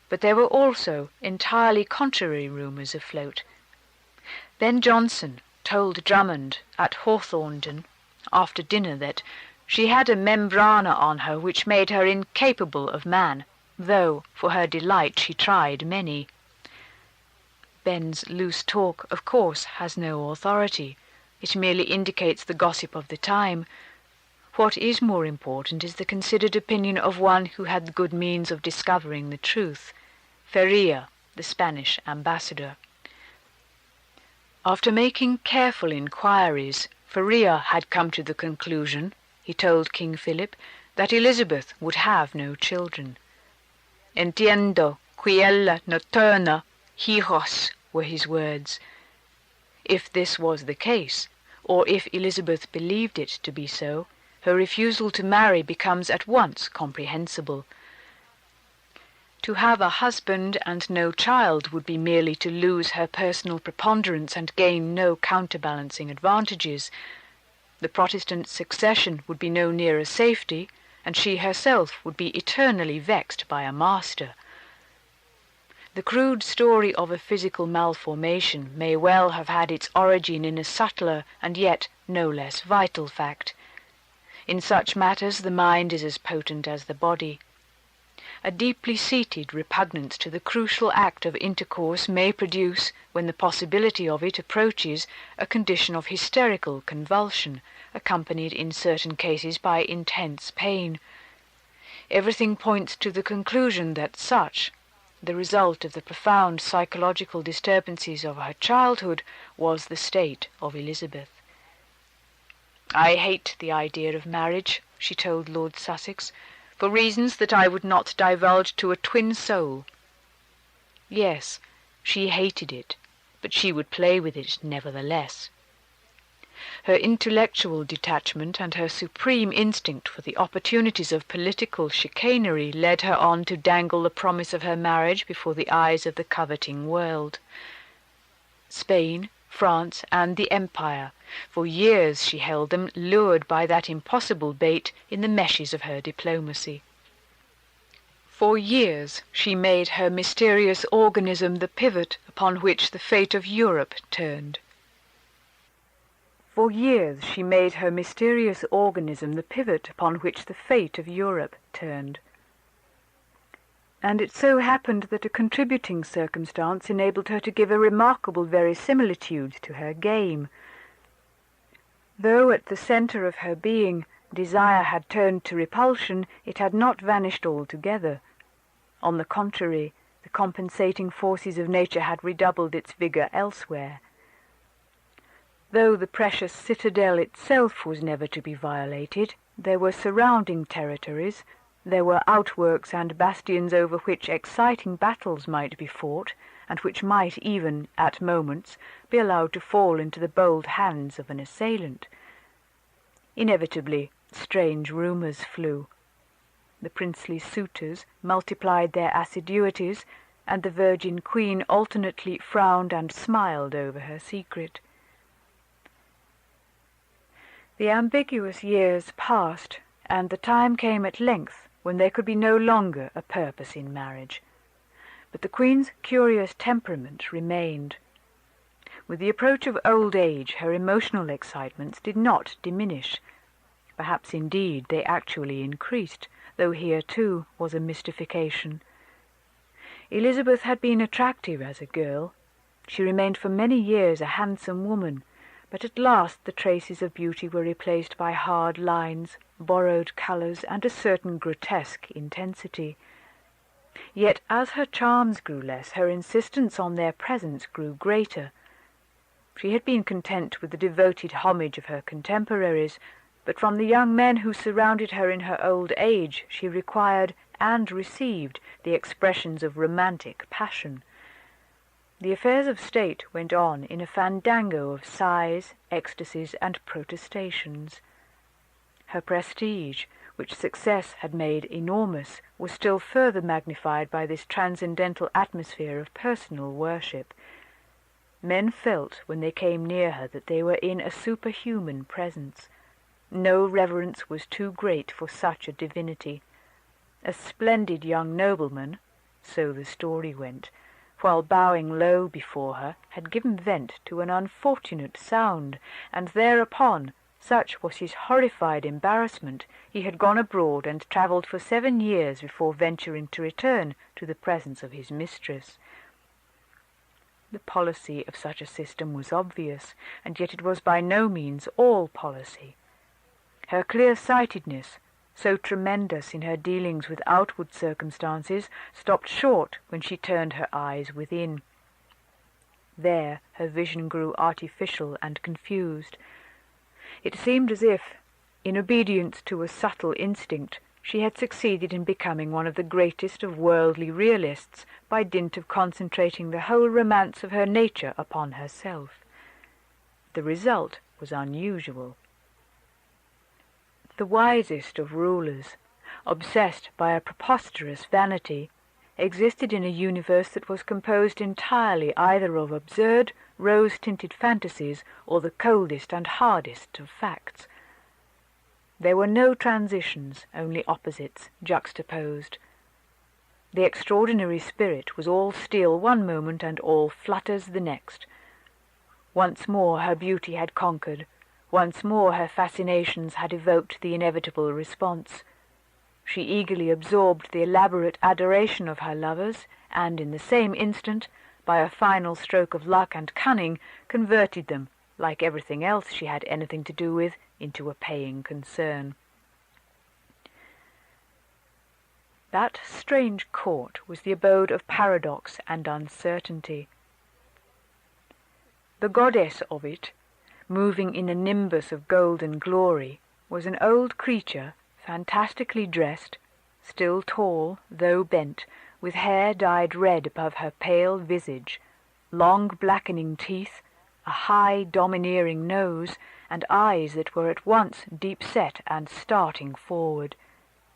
Speaker 1: But there were also entirely contrary rumours afloat. Ben Jonson told Drummond at Hawthornden after dinner that she had a membrana on her which made her incapable of man, though for her delight she tried many. Ben's loose talk, of course, has no authority. It merely indicates the gossip of the time. What is more important is the considered opinion of one who had the good means of discovering the truth, Feria, the Spanish ambassador. After making careful inquiries, Feria had come to the conclusion, he told King Philip, that Elizabeth would have no children. Entiendo que ella no turna hijos, were his words. If this was the case, or if Elizabeth believed it to be so, her refusal to marry becomes at once comprehensible. To have a husband and no child would be merely to lose her personal preponderance and gain no counterbalancing advantages. The Protestant succession would be no nearer safety, and she herself would be eternally vexed by a master. The crude story of a physical malformation may well have had its origin in a subtler and yet no less vital fact. In such matters the mind is as potent as the body. A deeply seated repugnance to the crucial act of intercourse may produce, when the possibility of it approaches, a condition of hysterical convulsion, accompanied in certain cases by intense pain. Everything points to the conclusion that such, the result of the profound psychological disturbances of her childhood, was the state of Elizabeth. "I hate the idea of marriage," she told Lord Sussex, "for reasons that I would not divulge to a twin soul." Yes, she hated it, but she would play with it nevertheless. Her intellectual detachment and her supreme instinct for the opportunities of political chicanery led her on to dangle the promise of her marriage before the eyes of the coveting world. Spain, France, and the Empire, for years she held them, lured by that impossible bait, in the meshes of her diplomacy. For years she made her mysterious organism the pivot upon which the fate of Europe turned. For years she made her mysterious organism the pivot upon which the fate of Europe turned. And it so happened that a contributing circumstance enabled her to give a remarkable verisimilitude to her game. Though at the centre of her being desire had turned to repulsion, it had not vanished altogether. On the contrary, the compensating forces of nature had redoubled its vigour elsewhere. Though the precious citadel itself was never to be violated, there were surrounding territories, there were outworks and bastions over which exciting battles might be fought, and which might even, at moments, be allowed to fall into the bold hands of an assailant. Inevitably, strange rumours flew. The princely suitors multiplied their assiduities, and the Virgin Queen alternately frowned and smiled over her secret. The ambiguous years passed, and the time came at length when there could be no longer a purpose in marriage. But the Queen's curious temperament remained. With the approach of old age, her emotional excitements did not diminish. Perhaps, indeed, they actually increased, though here, too, was a mystification. Elizabeth had been attractive as a girl. She remained for many years a handsome woman, but at last the traces of beauty were replaced by hard lines, borrowed colours, and a certain grotesque intensity. Yet as her charms grew less, her insistence on their presence grew greater. She had been content with the devoted homage of her contemporaries, but from the young men who surrounded her in her old age she required and received the expressions of romantic passion. The affairs of state went on in a fandango of sighs, ecstasies, and protestations. Her prestige, which success had made enormous, was still further magnified by this transcendental atmosphere of personal worship. Men felt when they came near her that they were in a superhuman presence. No reverence was too great for such a divinity. A splendid young nobleman, so the story went, while bowing low before her, had given vent to an unfortunate sound, and thereupon, such was his horrified embarrassment, he had gone abroad and travelled for 7 years before venturing to return to the presence of his mistress. The policy of such a system was obvious, and yet it was by no means all policy. Her clear-sightedness, so tremendous in her dealings with outward circumstances, stopped short when she turned her eyes within. There her vision grew artificial and confused. It seemed as if, in obedience to a subtle instinct, she had succeeded in becoming one of the greatest of worldly realists by dint of concentrating the whole romance of her nature upon herself. The result was unusual. The wisest of rulers, obsessed by a preposterous vanity, existed in a universe that was composed entirely either of absurd, rose-tinted fantasies or the coldest and hardest of facts. There were no transitions, only opposites, juxtaposed. The extraordinary spirit was all steel one moment and all flutters the next. Once more her beauty had conquered. Once more her fascinations had evoked the inevitable response. She eagerly absorbed the elaborate adoration of her lovers, and in the same instant, by a final stroke of luck and cunning, converted them, like everything else she had anything to do with, into a paying concern. That strange court was the abode of paradox and uncertainty. The goddess of it, moving in a nimbus of golden glory, was an old creature, fantastically dressed, still tall, though bent, with hair dyed red above her pale visage, long blackening teeth, a high domineering nose, and eyes that were at once deep-set and starting forward,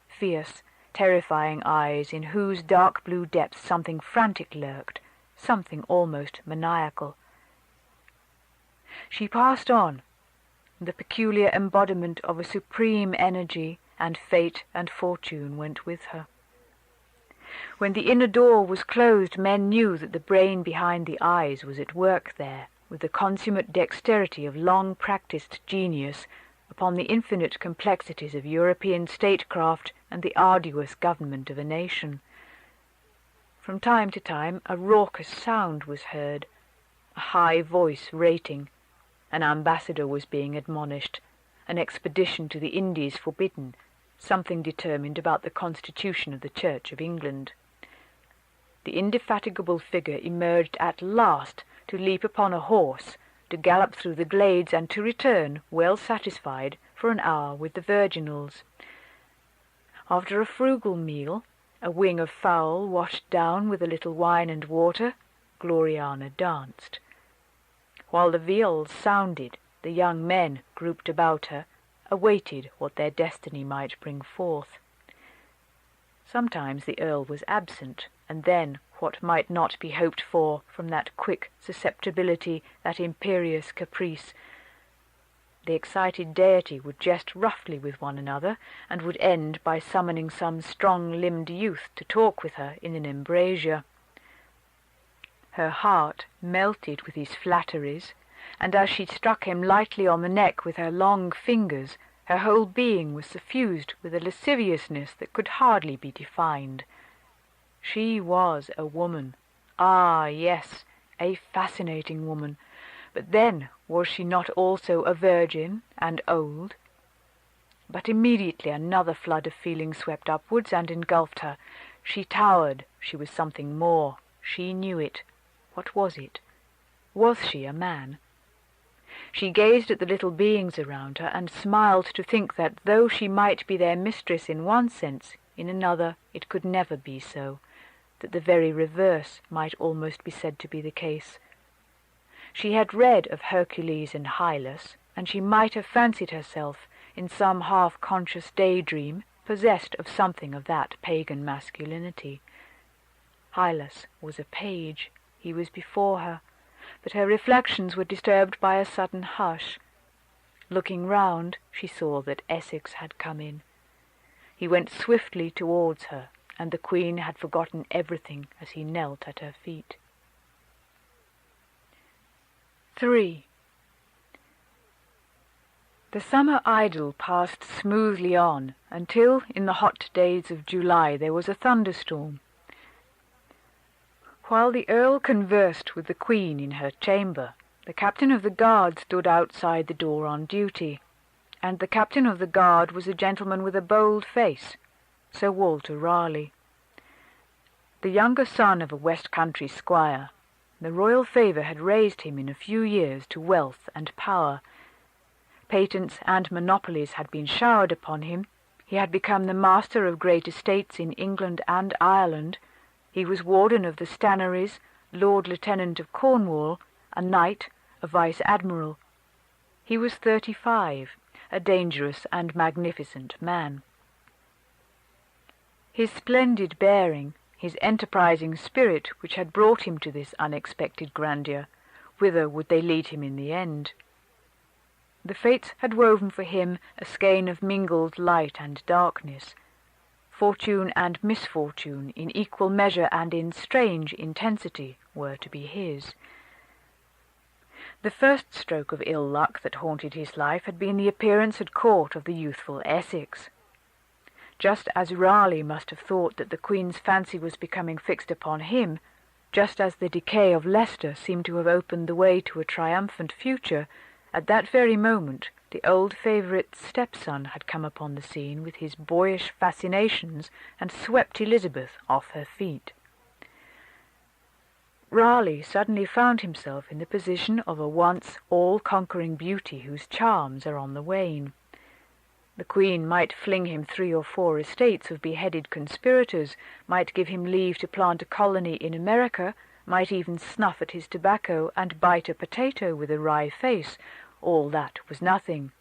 Speaker 1: fierce, terrifying eyes in whose dark blue depths something frantic lurked, something almost maniacal. She passed on, the peculiar embodiment of a supreme energy, and fate and fortune went with her. When the inner door was closed, men knew that the brain behind the eyes was at work there, with the consummate dexterity of long-practised genius, upon the infinite complexities of European statecraft and the arduous government of a nation. From time to time a raucous sound was heard, a high voice rating. An ambassador was being admonished, an expedition to the Indies forbidden, something determined about the constitution of the Church of England. The indefatigable figure emerged at last to leap upon a horse, to gallop through the glades, and to return, well satisfied, for an hour with the virginals. After a frugal meal, a wing of fowl washed down with a little wine and water, Gloriana danced. While the viols sounded, the young men, grouped about her, awaited what their destiny might bring forth. Sometimes the Earl was absent, and then what might not be hoped for from that quick susceptibility, that imperious caprice. The excited deity would jest roughly with one another, and would end by summoning some strong-limbed youth to talk with her in an embrasure. Her heart melted with his flatteries, and as she struck him lightly on the neck with her long fingers, her whole being was suffused with a lasciviousness that could hardly be defined. She was a woman. Ah, yes, a fascinating woman. But then, was she not also a virgin and old? But immediately another flood of feeling swept upwards and engulfed her. She towered. She was something more. She knew it. What was it? Was she a man? She gazed at the little beings around her, and smiled to think that though she might be their mistress in one sense, in another it could never be so, that the very reverse might almost be said to be the case. She had read of Hercules and Hylas, and she might have fancied herself, in some half-conscious daydream, possessed of something of that pagan masculinity. Hylas was a page. He was before her, but her reflections were disturbed by a sudden hush. Looking round, she saw that Essex had come in. He went swiftly towards her, and the Queen had forgotten everything as he knelt at her feet. 3. The summer idyll passed smoothly on, until in the hot days of July there was a thunderstorm. While the Earl conversed with the Queen in her chamber, the captain of the guard stood outside the door on duty, and the captain of the guard was a gentleman with a bold face, Sir Walter Raleigh. The younger son of a West Country squire, the royal favour had raised him in a few years to wealth and power. Patents and monopolies had been showered upon him. He had become the master of great estates in England and Ireland. He was warden of the Stannaries, Lord Lieutenant of Cornwall, a knight, a vice-admiral. He was 35, a dangerous and magnificent man. His splendid bearing, his enterprising spirit which had brought him to this unexpected grandeur, whither would they lead him in the end? The fates had woven for him a skein of mingled light and darkness. Fortune and misfortune, in equal measure and in strange intensity, were to be his. The first stroke of ill luck that haunted his life had been the appearance at court of the youthful Essex. Just as Raleigh must have thought that the Queen's fancy was becoming fixed upon him, just as the decay of Leicester seemed to have opened the way to a triumphant future, at that very moment the old favourite's stepson had come upon the scene with his boyish fascinations and swept Elizabeth off her feet. Raleigh suddenly found himself in the position of a once all-conquering beauty whose charms are on the wane. The Queen might fling him 3 or 4 estates of beheaded conspirators, might give him leave to plant a colony in America, might even snuff at his tobacco and bite a potato with a wry face. All that was nothing.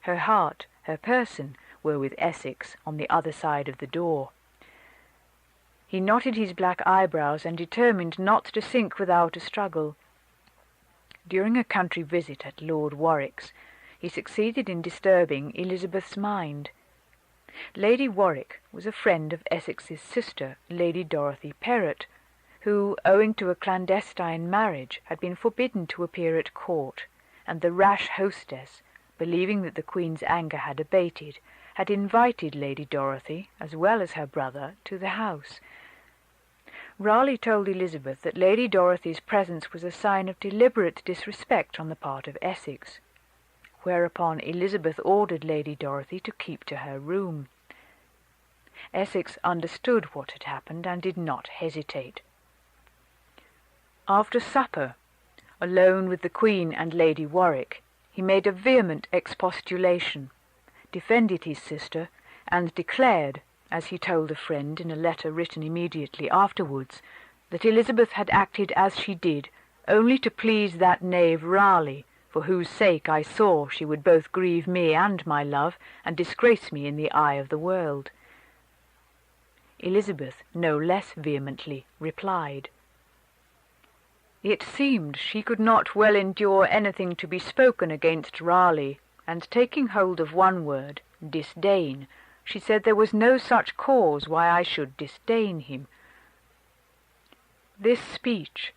Speaker 1: Her heart, her person, were with Essex on the other side of the door. He knotted his black eyebrows and determined not to sink without a struggle. During a country visit at Lord Warwick's, he succeeded in disturbing Elizabeth's mind. Lady Warwick was a friend of Essex's sister, Lady Dorothy Perrott, who, owing to a clandestine marriage, had been forbidden to appear at court, and the rash hostess, believing that the Queen's anger had abated, had invited Lady Dorothy, as well as her brother, to the house. Raleigh told Elizabeth that Lady Dorothy's presence was a sign of deliberate disrespect on the part of Essex, whereupon Elizabeth ordered Lady Dorothy to keep to her room. Essex understood what had happened and did not hesitate. After supper, alone with the Queen and Lady Warwick, he made a vehement expostulation, defended his sister, and declared, as he told a friend in a letter written immediately afterwards, that Elizabeth had acted as she did only to please that knave Raleigh, for whose sake I saw she would both grieve me and my love, and disgrace me in the eye of the world. Elizabeth no less vehemently replied. It seemed she could not well endure anything to be spoken against Raleigh, and taking hold of one word, disdain, she said there was no such cause why I should disdain him. This speech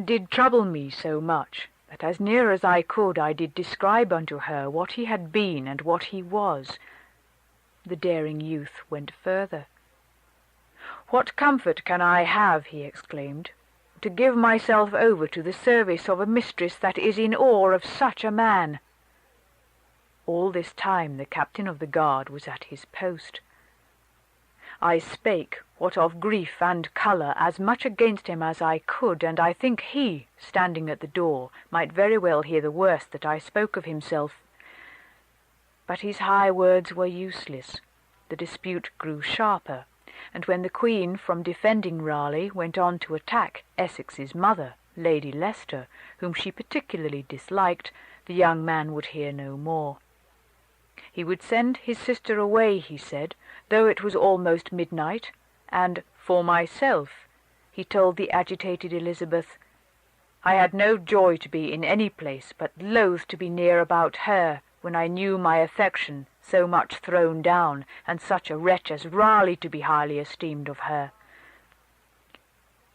Speaker 1: did trouble me so much, that as near as I could I did describe unto her what he had been and what he was. The daring youth went further. What comfort can I have, he exclaimed, to give myself over to the service of a mistress that is in awe of such a man? All this time the captain of the guard was at his post. I spake what of grief and colour, as much against him as I could, and I think he, standing at the door, might very well hear the worst that I spoke of himself. But his high words were useless. The dispute grew sharper, and when the Queen, from defending Raleigh, went on to attack Essex's mother, Lady Leicester, whom she particularly disliked, the young man would hear no more. He would send his sister away, he said, though it was almost midnight, and for myself, he told the agitated Elizabeth, I had no joy to be in any place, but loath to be near about her, when I knew my affection so much thrown down, and such a wretch as Raleigh to be highly esteemed of her.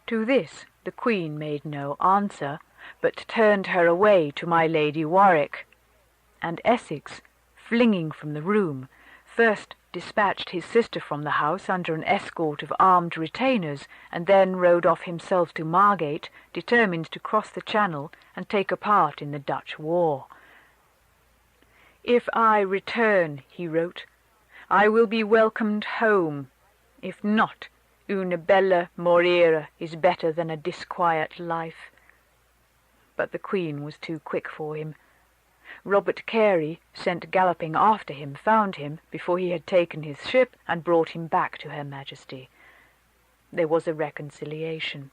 Speaker 1: To this the Queen made no answer, but turned her away to my Lady Warwick, and Essex, flinging from the room, first dispatched his sister from the house under an escort of armed retainers, and then rode off himself to Margate, determined to cross the Channel and take a part in the Dutch war. If I return, he wrote, I will be welcomed home. If not, una bella morire is better than a disquiet life. But the Queen was too quick for him. Robert Carey, sent galloping after him, found him before he had taken his ship and brought him back to Her Majesty. There was a reconciliation.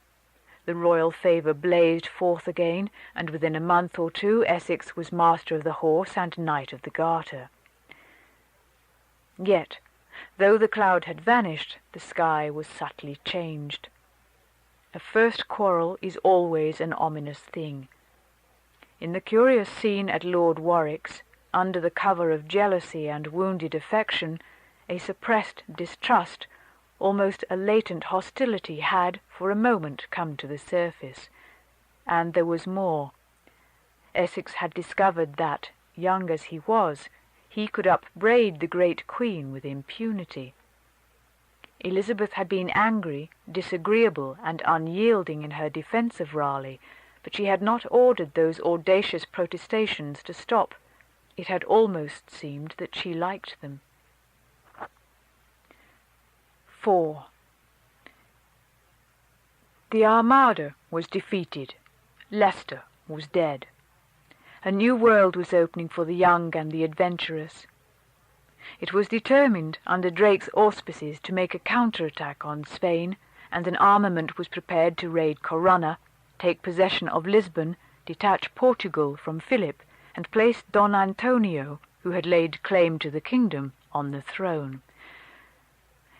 Speaker 1: The royal favour blazed forth again, and within a month or two Essex was Master of the Horse and Knight of the Garter. Yet, though the cloud had vanished, the sky was subtly changed. A first quarrel is always an ominous thing. In the curious scene at Lord Warwick's, under the cover of jealousy and wounded affection, a suppressed distrust, almost a latent hostility, had for a moment come to the surface. And there was more. Essex had discovered that, young as he was, he could upbraid the great Queen with impunity. Elizabeth had been angry, disagreeable, and unyielding in her defence of Raleigh, but she had not ordered those audacious protestations to stop. It had almost seemed that she liked them. 4. The Armada was defeated. Leicester was dead. A new world was opening for the young and the adventurous. It was determined, under Drake's auspices, to make a counterattack on Spain, and an armament was prepared to raid Corunna, take possession of Lisbon, detach Portugal from Philip, and place Don Antonio, who had laid claim to the kingdom, on the throne.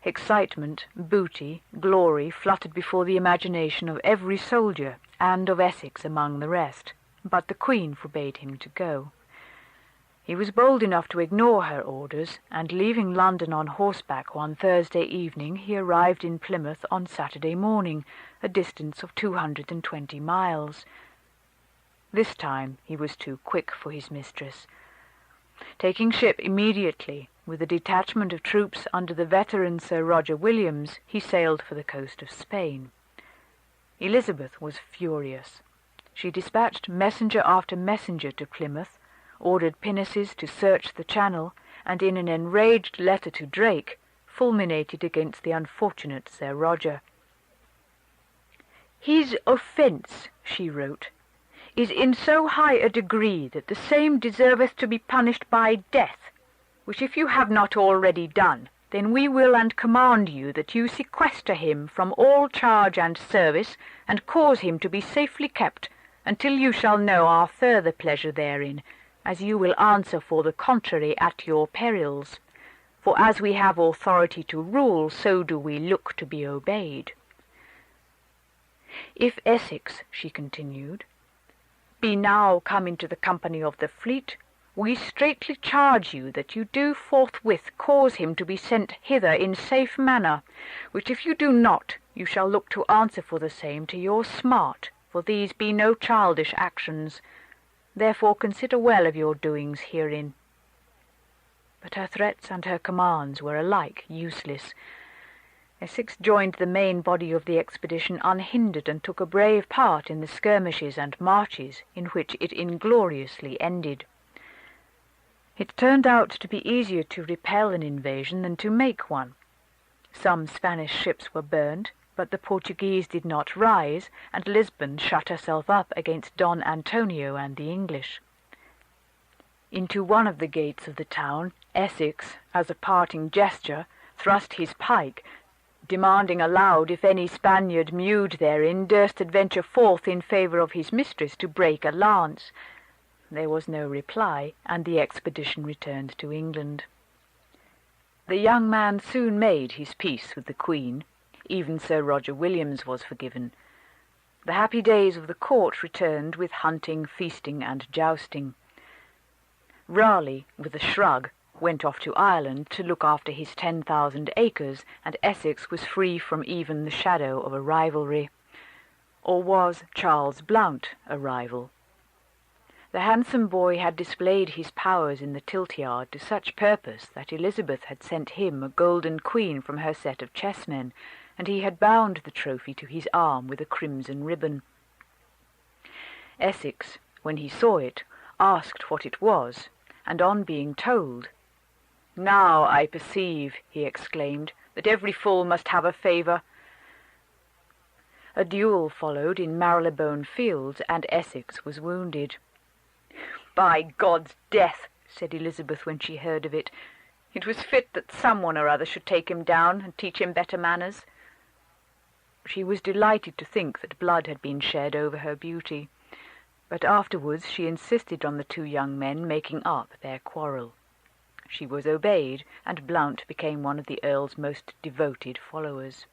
Speaker 1: Excitement, booty, glory fluttered before the imagination of every soldier, and of Essex among the rest, but the Queen forbade him to go. He was bold enough to ignore her orders, and leaving London on horseback one Thursday evening, he arrived in Plymouth on Saturday morning, a distance of 220 miles. This time he was too quick for his mistress. Taking ship immediately, with a detachment of troops under the veteran Sir Roger Williams, he sailed for the coast of Spain. Elizabeth was furious. She dispatched messenger after messenger to Plymouth, ordered pinnaces to search the Channel, and in an enraged letter to Drake, fulminated against the unfortunate Sir Roger. His offence, she wrote, is in so high a degree that the same deserveth to be punished by death, which if you have not already done, then we will and command you that you sequester him from all charge and service, and cause him to be safely kept, until you shall know our further pleasure therein, as you will answer for the contrary at your perils. For as we have authority to rule, so do we look to be obeyed. If Essex, she continued, be now come into the company of the fleet, we straitly charge you that you do forthwith cause him to be sent hither in safe manner, which if you do not, you shall look to answer for the same to your smart, for these be no childish actions. Therefore consider well of your doings herein. But her threats and her commands were alike useless. Essex joined the main body of the expedition unhindered, and took a brave part in the skirmishes and marches in which it ingloriously ended. It turned out to be easier to repel an invasion than to make one. Some Spanish ships were burned, but the Portuguese did not rise, and Lisbon shut herself up against Don Antonio and the English. Into one of the gates of the town, Essex, as a parting gesture, thrust his pike, demanding aloud if any Spaniard mewed therein durst adventure forth in favour of his mistress to break a lance. There was no reply, and the expedition returned to England. The young man soon made his peace with the Queen. Even Sir Roger Williams was forgiven. The happy days of the court returned with hunting, feasting, and jousting. Raleigh, with a shrug, went off to Ireland to look after his 10,000 acres, and Essex was free from even the shadow of a rivalry. Or was Charles Blount a rival? The handsome boy had displayed his powers in the tilt-yard to such purpose that Elizabeth had sent him a golden queen from her set of chessmen, and he had bound the trophy to his arm with a crimson ribbon. Essex, when he saw it, asked what it was, and on being told, "Now I perceive," he exclaimed, "that every fool must have a favour." A duel followed in Marylebone Fields, and Essex was wounded. "By God's death," said Elizabeth when she heard of it, "it was fit that someone or other should take him down and teach him better manners." She was delighted to think that blood had been shed over her beauty, but afterwards she insisted on the two young men making up their quarrel. She was obeyed, and Blount became one of the Earl's most devoted followers.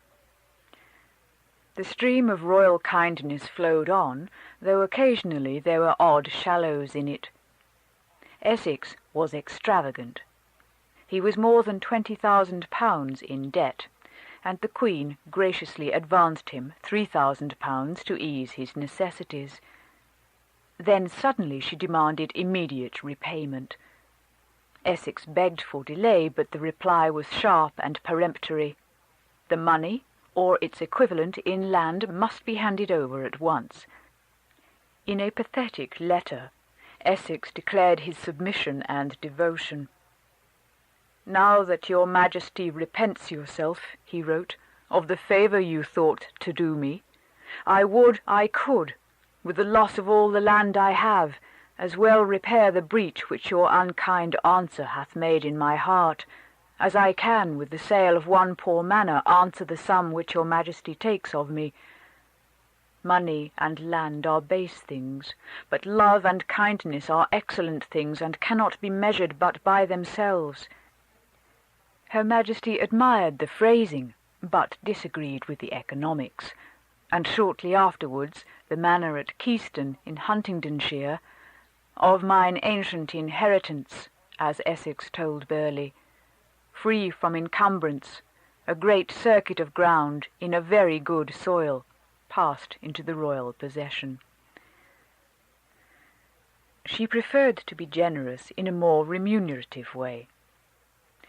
Speaker 1: The stream of royal kindness flowed on, though occasionally there were odd shallows in it. Essex was extravagant. He was more than £20,000 in debt, and the Queen graciously advanced him £3,000 to ease his necessities. Then suddenly she demanded immediate repayment. Essex begged for delay, but the reply was sharp and peremptory. The money, or its equivalent in land, must be handed over at once. In a pathetic letter, Essex declared his submission and devotion. "Now that your Majesty repents yourself," he wrote, "of the favour you thought to do me, I would I could, with the loss of all the land I have, as well repair the breach which your unkind answer hath made in my heart, as I can with the sale of one poor manor answer the sum which your Majesty takes of me. Money and land are base things, but love and kindness are excellent things, and cannot be measured but by themselves." Her Majesty admired the phrasing, but disagreed with the economics, and shortly afterwards the manor at Keyston in Huntingdonshire, "of mine ancient inheritance," as Essex told Burleigh, "free from encumbrance, a great circuit of ground in a very good soil," passed into the royal possession. She preferred to be generous in a more remunerative way.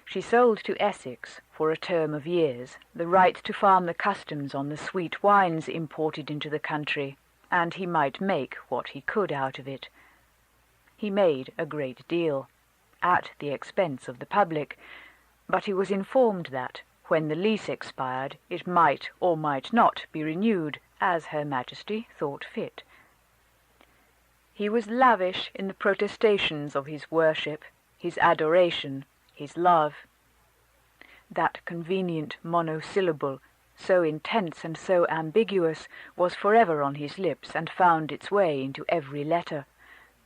Speaker 1: She sold to Essex, for a term of years, the right to farm the customs on the sweet wines imported into the country, and he might make what he could out of it. He made a great deal, at the expense of the public, but he was informed that, when the lease expired, it might or might not be renewed, as Her Majesty thought fit. He was lavish in the protestations of his worship, his adoration, his love. That convenient monosyllable, so intense and so ambiguous, was forever on his lips and found its way into every letter.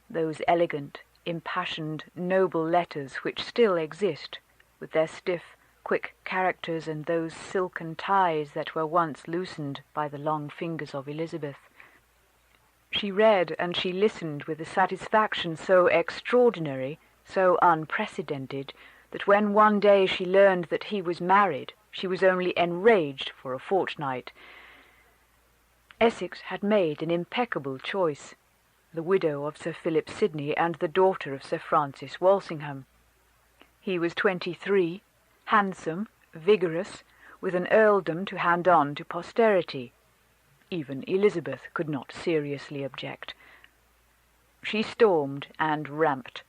Speaker 1: Those elegant, impassioned, noble letters which still exist, with their stiff, quick characters and those silken ties that were once loosened by the long fingers of Elizabeth. She read and she listened with a satisfaction so extraordinary, so unprecedented, that when one day she learned that he was married, she was only enraged for a fortnight. Essex had made an impeccable choice, the widow of Sir Philip Sidney and the daughter of Sir Francis Walsingham. He was 23, handsome, vigorous, with an earldom to hand on to posterity. Even Elizabeth could not seriously object. She stormed and ramped,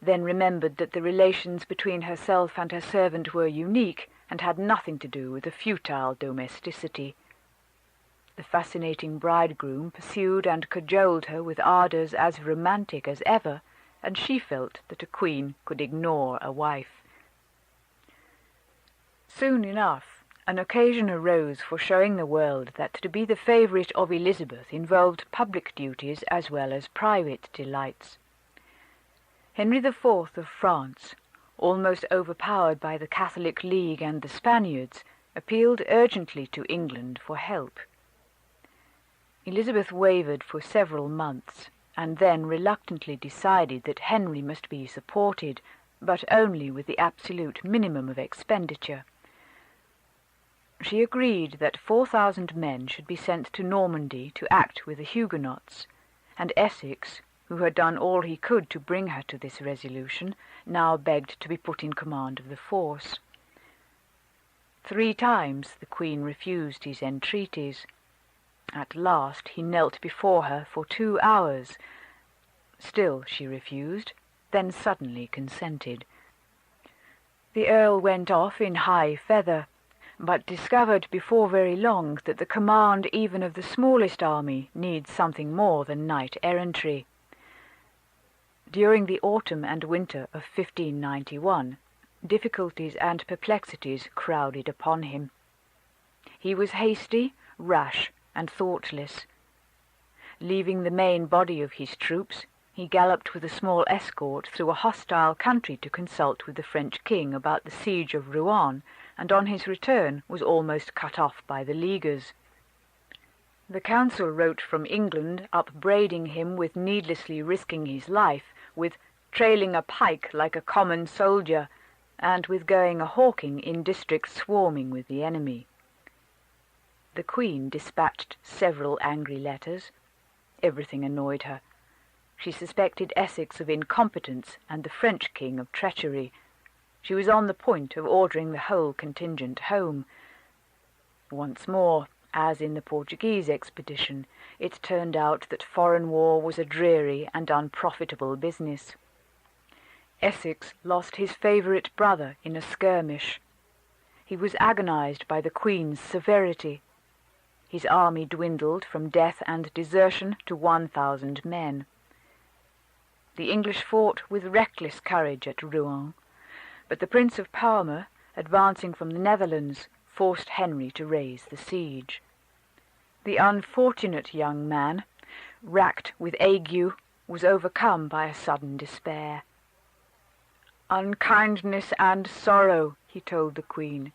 Speaker 1: then remembered that the relations between herself and her servant were unique, and had nothing to do with the futile domesticity. The fascinating bridegroom pursued and cajoled her with ardours as romantic as ever, and she felt that a queen could ignore a wife. Soon enough, an occasion arose for showing the world that to be the favourite of Elizabeth involved public duties as well as private delights. Henry IV of France, almost overpowered by the Catholic League and the Spaniards, appealed urgently to England for help. Elizabeth wavered for several months, and then reluctantly decided that Henry must be supported, but only with the absolute minimum of expenditure. She agreed that 4,000 men should be sent to Normandy to act with the Huguenots, and Essex, who had done all he could to bring her to this resolution, now begged to be put in command of the force. 3 times the Queen refused his entreaties. At last he knelt before her for 2 hours. Still she refused, then suddenly consented. The Earl went off in high feather, but discovered before very long that the command even of the smallest army needs something more than knight-errantry. During the autumn and winter of 1591, difficulties and perplexities crowded upon him. He was hasty, rash, and thoughtless. Leaving the main body of his troops, he galloped with a small escort through a hostile country to consult with the French king about the siege of Rouen, and on his return was almost cut off by the Leaguers. The council wrote from England upbraiding him with needlessly risking his life, with trailing a pike like a common soldier, and with going a-hawking in districts swarming with the enemy. The Queen dispatched several angry letters. Everything annoyed her. She suspected Essex of incompetence and the French king of treachery. She was on the point of ordering the whole contingent home. Once more, as in the Portuguese expedition, it turned out that foreign war was a dreary and unprofitable business. Essex lost his favourite brother in a skirmish. He was agonized by the Queen's severity. His army dwindled from death and desertion to 1,000 men. The English fought with reckless courage at Rouen, but the Prince of Parma, advancing from the Netherlands, forced Henry to raise the siege. The unfortunate young man, racked with ague, was overcome by a sudden despair. "Unkindness and sorrow," he told the Queen,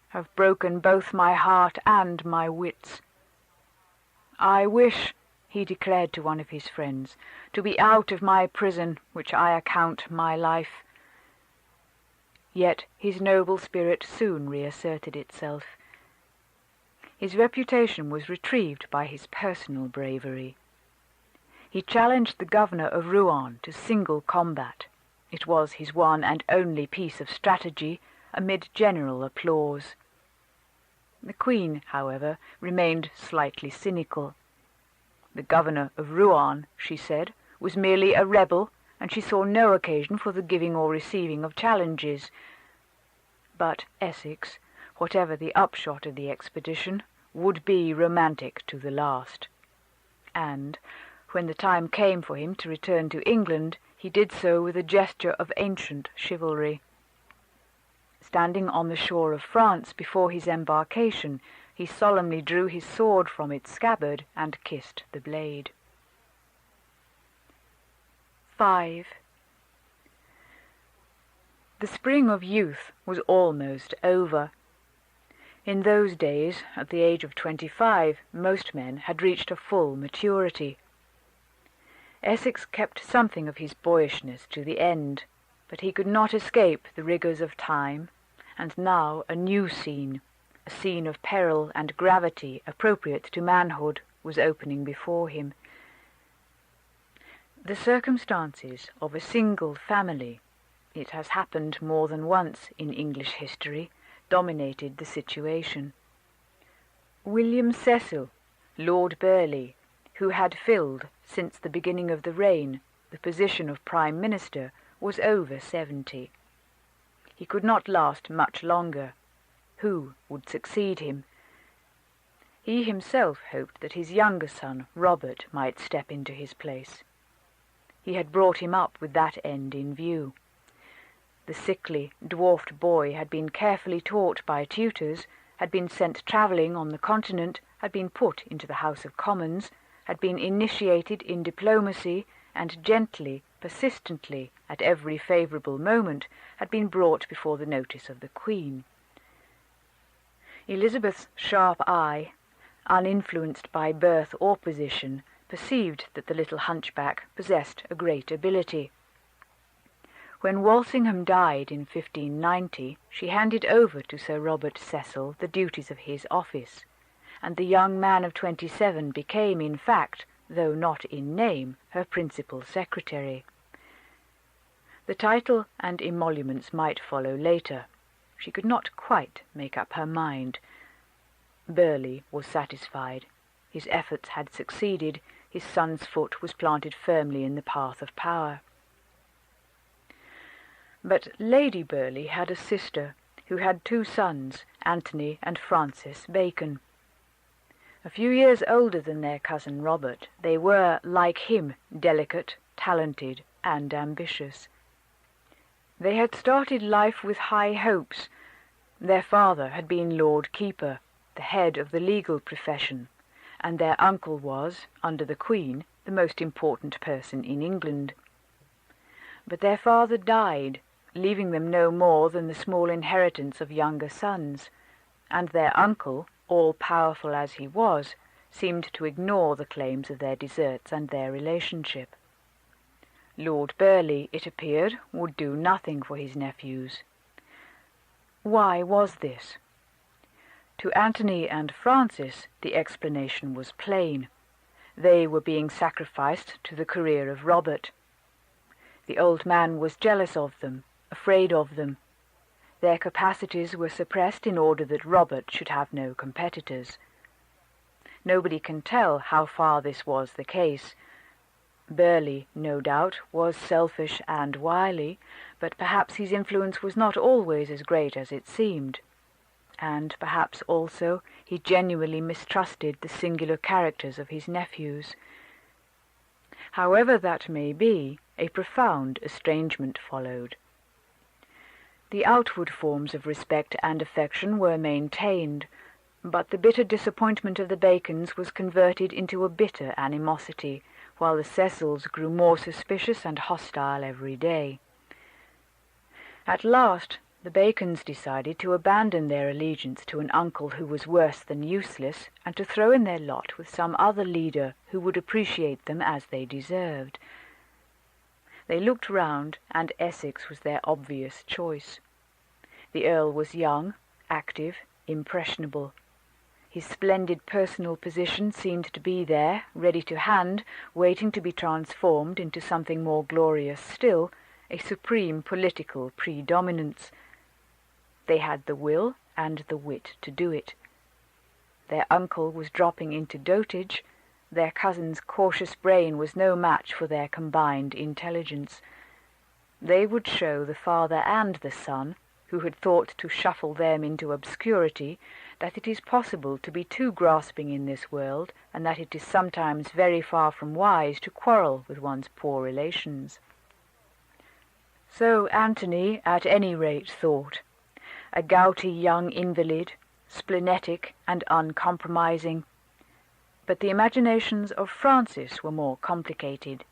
Speaker 1: "have broken both my heart and my wits. I wish," he declared to one of his friends, "to be out of my prison, which I account my life." Yet his noble spirit soon reasserted itself. His reputation was retrieved by his personal bravery. He challenged the governor of Rouen to single combat. It was his one and only piece of strategy, amid general applause. The Queen, however, remained slightly cynical. The governor of Rouen, she said, was merely a rebel, and she saw no occasion for the giving or receiving of challenges. But Essex, whatever the upshot of the expedition, would be romantic to the last. And, when the time came for him to return to England, he did so with a gesture of ancient chivalry. Standing on the shore of France before his embarkation, he solemnly drew his sword from its scabbard and kissed the blade. 5. The spring of youth was almost over. In those days, at the age of 25, most men had reached a full maturity. Essex kept something of his boyishness to the end, but he could not escape the rigours of time, and now a new scene, a scene of peril and gravity appropriate to manhood, was opening before him. The circumstances of a single family, it has happened more than once in English history, dominated the situation. William Cecil, Lord Burleigh, who had filled, since the beginning of the reign, the position of Prime Minister, was over 70. He could not last much longer. who would succeed him. He himself hoped that his younger son, Robert, might step into his place. He had brought him up with that end in view. The sickly, dwarfed boy had been carefully taught by tutors, had been sent travelling on the continent, had been put into the House of Commons, had been initiated in diplomacy, and gently, persistently, at every favourable moment, had been brought before the notice of the Queen. Elizabeth's sharp eye, uninfluenced by birth or position, perceived that the little hunchback possessed a great ability. When Walsingham died in 1590, she handed over to Sir Robert Cecil the duties of his office, and the young man of 27 became, in fact, though not in name, her principal secretary. The title and emoluments might follow later. She could not quite make up her mind. Burghley was satisfied. His efforts had succeeded. His son's foot was planted firmly in the path of power. But Lady Burghley had a sister who had 2 sons, Anthony and Francis Bacon. A few years older than their cousin Robert, they were, like him, delicate, talented, and ambitious. They had started life with high hopes. Their father had been Lord Keeper, the head of the legal profession, and their uncle was, under the Queen, the most important person in England. But their father died, leaving them no more than the small inheritance of younger sons, and their uncle, all-powerful as he was, seemed to ignore the claims of their deserts and their relationship. Lord Burghley, it appeared, would do nothing for his nephews. Why was this? To Anthony and Francis the explanation was plain. They were being sacrificed to the career of Robert. The old man was jealous of them, afraid of them. Their capacities were suppressed in order that Robert should have no competitors. Nobody can tell how far this was the case. Burghley, no doubt, was selfish and wily, but perhaps his influence was not always as great as it seemed. And perhaps also he genuinely mistrusted the singular characters of his nephews. However that may be, a profound estrangement followed. The outward forms of respect and affection were maintained, but the bitter disappointment of the Bacons was converted into a bitter animosity, while the Cecils grew more suspicious and hostile every day. At last, the Bacons decided to abandon their allegiance to an uncle who was worse than useless, and to throw in their lot with some other leader who would appreciate them as they deserved. They looked round, and Essex was their obvious choice. The Earl was young, active, impressionable. His splendid personal position seemed to be there, ready to hand, waiting to be transformed into something more glorious still, a supreme political predominance. They had the will and the wit to do it. Their uncle was dropping into dotage. Their cousin's cautious brain was no match for their combined intelligence. They would show the father and the son, who had thought to shuffle them into obscurity, that it is possible to be too grasping in this world, and that it is sometimes very far from wise to quarrel with one's poor relations. So Anthony at any rate thought, a gouty young invalid, splenetic and uncompromising. But the imaginations of Francis were more complicated.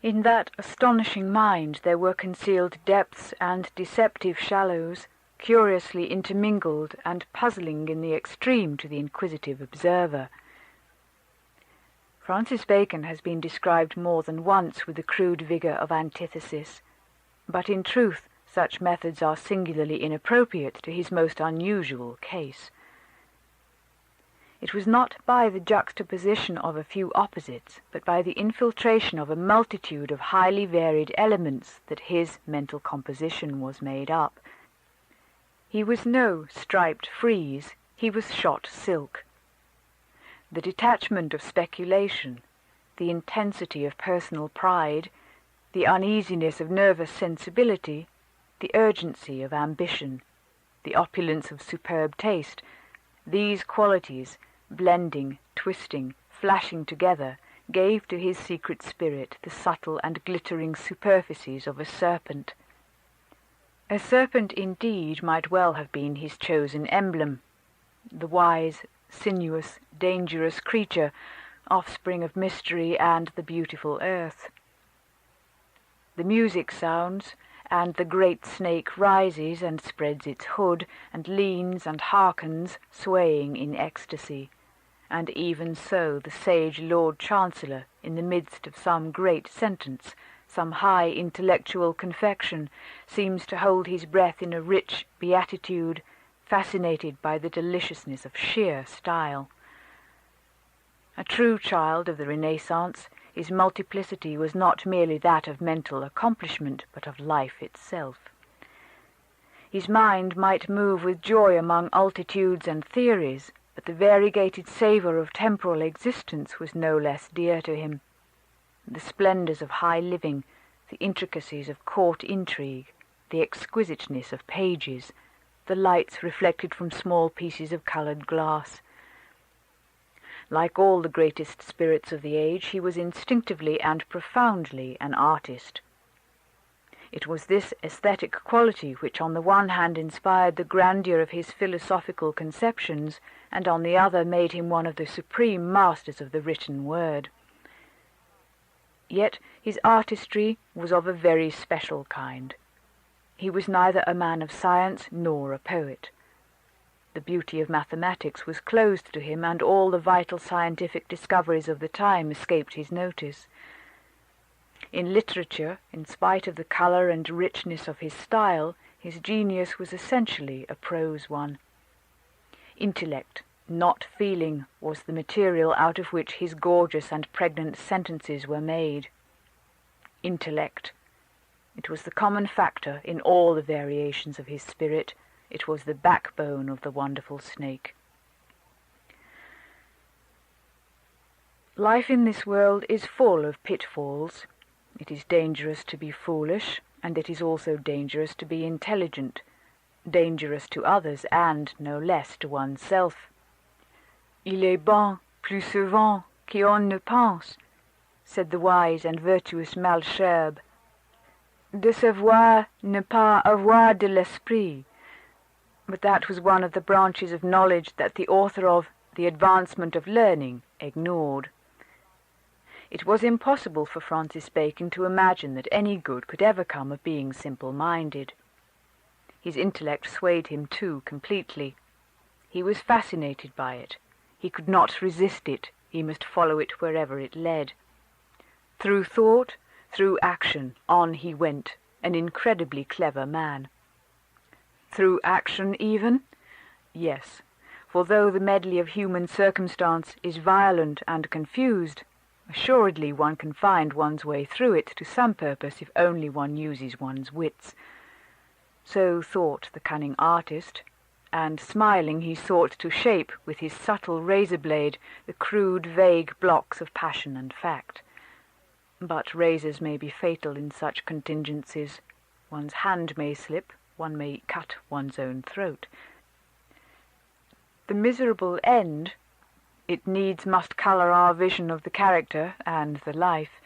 Speaker 1: In that astonishing mind there were concealed depths and deceptive shallows, curiously intermingled and puzzling in the extreme to the inquisitive observer. Francis Bacon has been described more than once with the crude vigour of antithesis, but in truth such methods are singularly inappropriate to his most unusual case. It was not by the juxtaposition of a few opposites, but by the infiltration of a multitude of highly varied elements that his mental composition was made up. He was no striped frieze, he was shot silk. The detachment of speculation, the intensity of personal pride, the uneasiness of nervous sensibility, the urgency of ambition, the opulence of superb taste, these qualities, blending, twisting, flashing together, gave to his secret spirit the subtle and glittering superficies of a serpent. A serpent indeed might well have been his chosen emblem, the wise, sinuous, dangerous creature, offspring of mystery and the beautiful earth. The music sounds, and the great snake rises and spreads its hood, and leans and hearkens, swaying in ecstasy. And even so the sage Lord Chancellor, in the midst of some great sentence, some high intellectual confection, seems to hold his breath in a rich beatitude, fascinated by the deliciousness of sheer style. A true child of the Renaissance, his multiplicity was not merely that of mental accomplishment, but of life itself. His mind might move with joy among altitudes and theories, but the variegated savour of temporal existence was no less dear to him. The splendours of high living, the intricacies of court intrigue, the exquisiteness of pages, the lights reflected from small pieces of coloured glass. Like all the greatest spirits of the age, he was instinctively and profoundly an artist. It was this aesthetic quality which on the one hand inspired the grandeur of his philosophical conceptions, and on the other made him one of the supreme masters of the written word. Yet his artistry was of a very special kind. He was neither a man of science nor a poet. The beauty of mathematics was closed to him, and all the vital scientific discoveries of the time escaped his notice. In literature, in spite of the colour and richness of his style, his genius was essentially a prose one. Intellect, not feeling, was the material out of which his gorgeous and pregnant sentences were made. Intellect. It was the common factor in all the variations of his spirit. It was the backbone of the wonderful snake. Life in this world is full of pitfalls. It is dangerous to be foolish, and it is also dangerous to be intelligent, dangerous to others and, no less, to oneself. Il est bon, plus souvent, qu'on ne pense, said the wise and virtuous Malesherbes, de savoir ne pas avoir de l'esprit. But that was one of the branches of knowledge that the author of The Advancement of Learning ignored. It was impossible for Francis Bacon to imagine that any good could ever come of being simple-minded. His intellect swayed him too completely. He was fascinated by it. He could not resist it. He must follow it wherever it led. Through thought, through action, on he went, an incredibly clever man. Through action even? Yes, for though the medley of human circumstance is violent and confused, assuredly one can find one's way through it to some purpose if only one uses one's wits. So thought the cunning artist, and smiling he sought to shape with his subtle razor blade the crude, vague blocks of passion and fact. But razors may be fatal in such contingencies. One's hand may slip, one may cut one's own throat. The miserable end, it needs must colour our vision of the character and the life.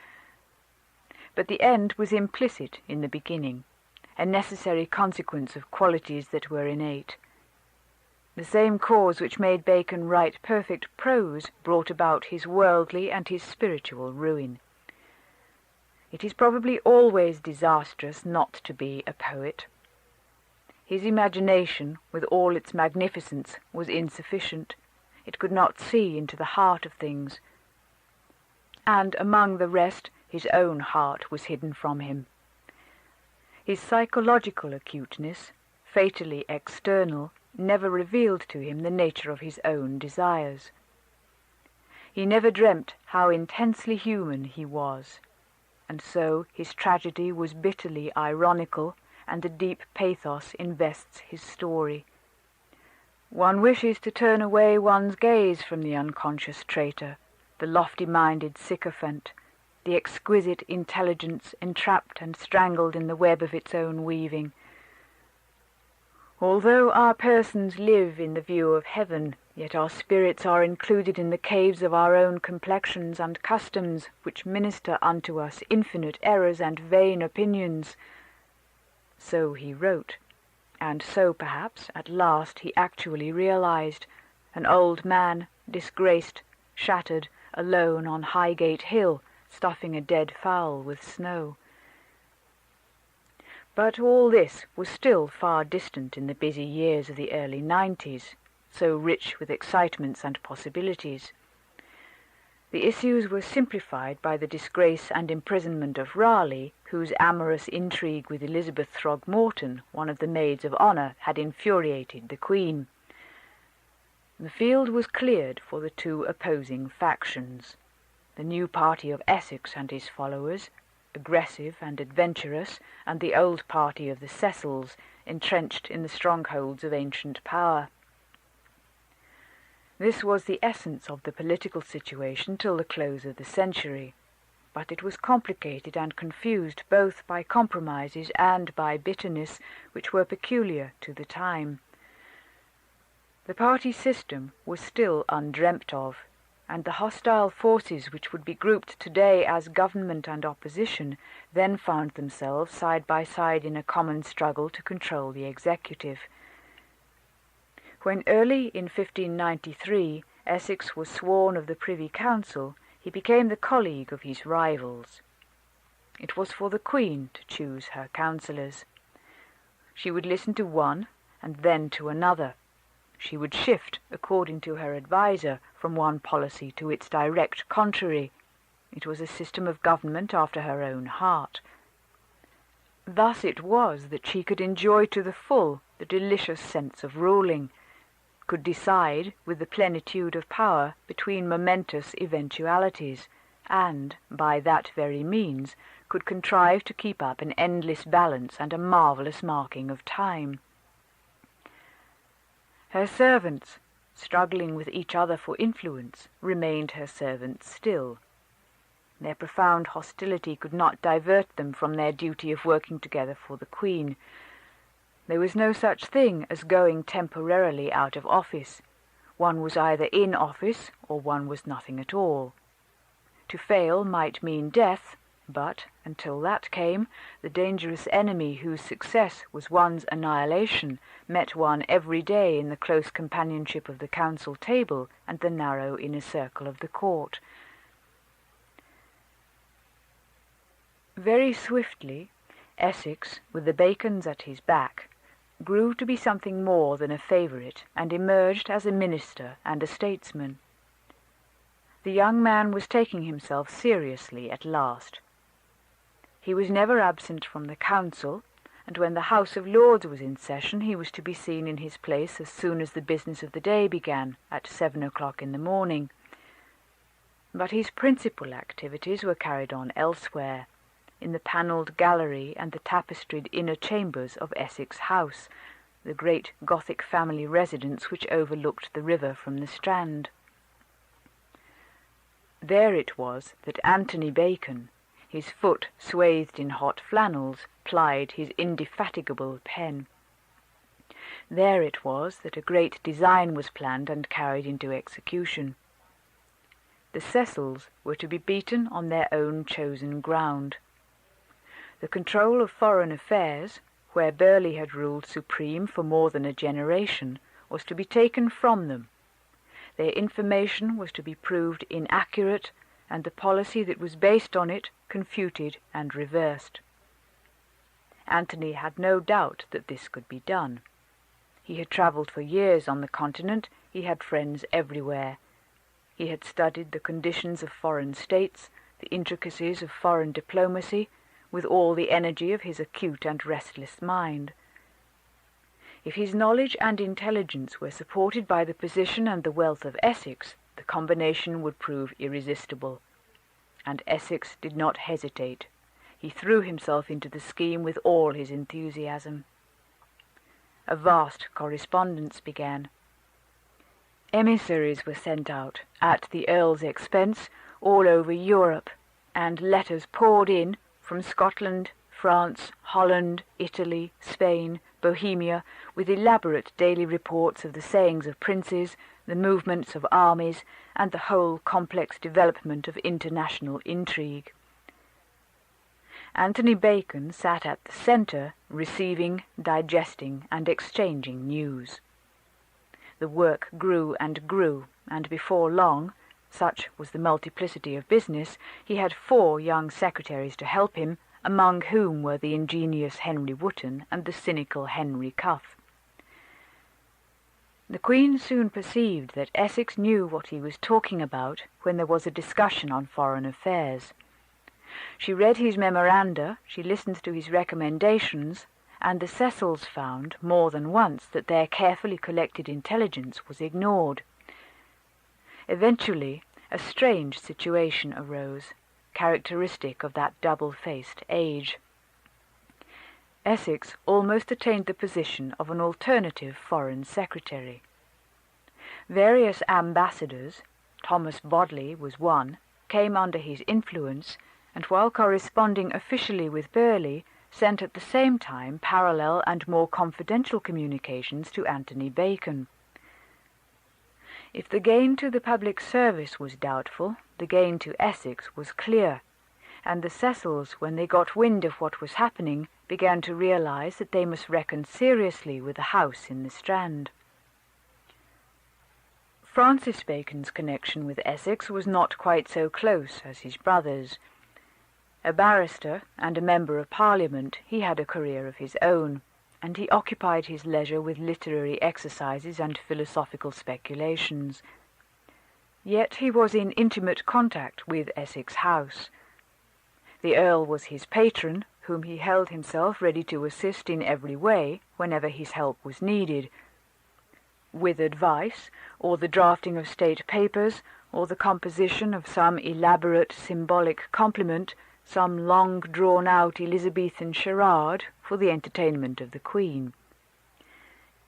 Speaker 1: But the end was implicit in the beginning, a necessary consequence of qualities that were innate. The same cause which made Bacon write perfect prose brought about his worldly and his spiritual ruin. It is probably always disastrous not to be a poet. His imagination, with all its magnificence, was insufficient. It could not see into the heart of things. And among the rest, his own heart was hidden from him. His psychological acuteness, fatally external, never revealed to him the nature of his own desires. He never dreamt how intensely human he was, and so his tragedy was bitterly ironical, and a deep pathos invests his story. One wishes to turn away one's gaze from the unconscious traitor, the lofty-minded sycophant, the exquisite intelligence entrapped and strangled in the web of its own weaving. Although our persons live in the view of heaven, yet our spirits are included in the caves of our own complexions and customs, which minister unto us infinite errors and vain opinions. So he wrote, and so perhaps at last he actually realized, an old man, disgraced, shattered, alone on Highgate Hill, stuffing a dead fowl with snow. But all this was still far distant in the busy years of the early 90s, so rich with excitements and possibilities. The issues were simplified by the disgrace and imprisonment of Raleigh, whose amorous intrigue with Elizabeth Throgmorton, one of the maids of honour, had infuriated the Queen. The field was cleared for the two opposing factions. The new party of Essex and his followers, aggressive and adventurous, and the old party of the Cecils, entrenched in the strongholds of ancient power. This was the essence of the political situation till the close of the century, but it was complicated and confused both by compromises and by bitterness which were peculiar to the time. The party system was still undreamt of, and the hostile forces which would be grouped today as government and opposition then found themselves side by side in a common struggle to control the executive. When early in 1593 Essex was sworn of the Privy Council, he became the colleague of his rivals. It was for the Queen to choose her councillors. She would listen to one and then to another. She would shift, according to her adviser, from one policy to its direct contrary. It was a system of government after her own heart. Thus it was that she could enjoy to the full the delicious sense of ruling, could decide with the plenitude of power between momentous eventualities, and, by that very means, could contrive to keep up an endless balance and a marvellous marking of time. Her servants, struggling with each other for influence, remained her servants still. Their profound hostility could not divert them from their duty of working together for the Queen. There was no such thing as going temporarily out of office. One was either in office, or one was nothing at all. To fail might mean death, but, until that came, the dangerous enemy whose success was one's annihilation met one every day in the close companionship of the council table and the narrow inner circle of the court. Very swiftly, Essex, with the Bacons at his back, grew to be something more than a favourite and emerged as a minister and a statesman. The young man was taking himself seriously at last. He was never absent from the council, and when the House of Lords was in session he was to be seen in his place as soon as the business of the day began, at 7 o'clock in the morning. But his principal activities were carried on elsewhere, in the panelled gallery and the tapestried inner chambers of Essex House, the great Gothic family residence which overlooked the river from the Strand. There it was that Anthony Bacon, his foot swathed in hot flannels, plied his indefatigable pen. There it was that a great design was planned and carried into execution. The Cecils were to be beaten on their own chosen ground. The control of foreign affairs, where Burghley had ruled supreme for more than a generation, was to be taken from them. Their information was to be proved inaccurate, and the policy that was based on it confuted and reversed. Anthony had no doubt that this could be done. He had travelled for years on the continent, he had friends everywhere. He had studied the conditions of foreign states, the intricacies of foreign diplomacy, with all the energy of his acute and restless mind. If his knowledge and intelligence were supported by the position and the wealth of Essex, the combination would prove irresistible. And Essex did not hesitate. He threw himself into the scheme with all his enthusiasm. A vast correspondence began. Emissaries were sent out, at the Earl's expense, all over Europe, and letters poured in from Scotland, France, Holland, Italy, Spain, Bohemia with elaborate daily reports of the sayings of princes, the movements of armies, and the whole complex development of international intrigue. Anthony Bacon sat at the centre, receiving, digesting, and exchanging news. The work grew, and before long, such was the multiplicity of business, he had 4 young secretaries to help him, among whom were the ingenious Henry Wotton and the cynical Henry Cuff. The Queen soon perceived that Essex knew what he was talking about when there was a discussion on foreign affairs. She read his memoranda, she listened to his recommendations, and the Cecils found more than once that their carefully collected intelligence was ignored. Eventually, a strange situation arose, characteristic of that double-faced age. Essex almost attained the position of an alternative foreign secretary. Various ambassadors, Thomas Bodley was one, came under his influence, and while corresponding officially with Burghley, sent at the same time parallel and more confidential communications to Anthony Bacon. If the gain to the public service was doubtful, the gain to Essex was clear, and the Cecils, when they got wind of what was happening, began to realize that they must reckon seriously with the house in the Strand. Francis Bacon's connection with Essex was not quite so close as his brother's. A barrister and a member of Parliament, he had a career of his own, and he occupied his leisure with literary exercises and philosophical speculations. Yet he was in intimate contact with Essex House. The Earl was his patron, whom he held himself ready to assist in every way whenever his help was needed. With advice, or the drafting of state papers, or the composition of some elaborate symbolic compliment, some long-drawn-out Elizabethan charade for the entertainment of the Queen.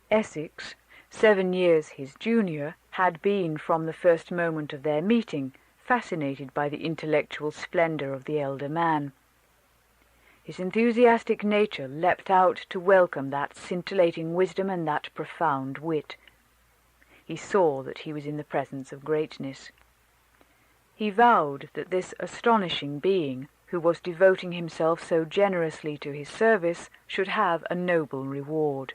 Speaker 1: Essex, 7 years his junior, had been from the first moment of their meeting fascinated by the intellectual splendour of the elder man. His enthusiastic nature leapt out to welcome that scintillating wisdom and that profound wit. He saw that he was in the presence of greatness. He vowed that this astonishing being, who was devoting himself so generously to his service, should have a noble reward.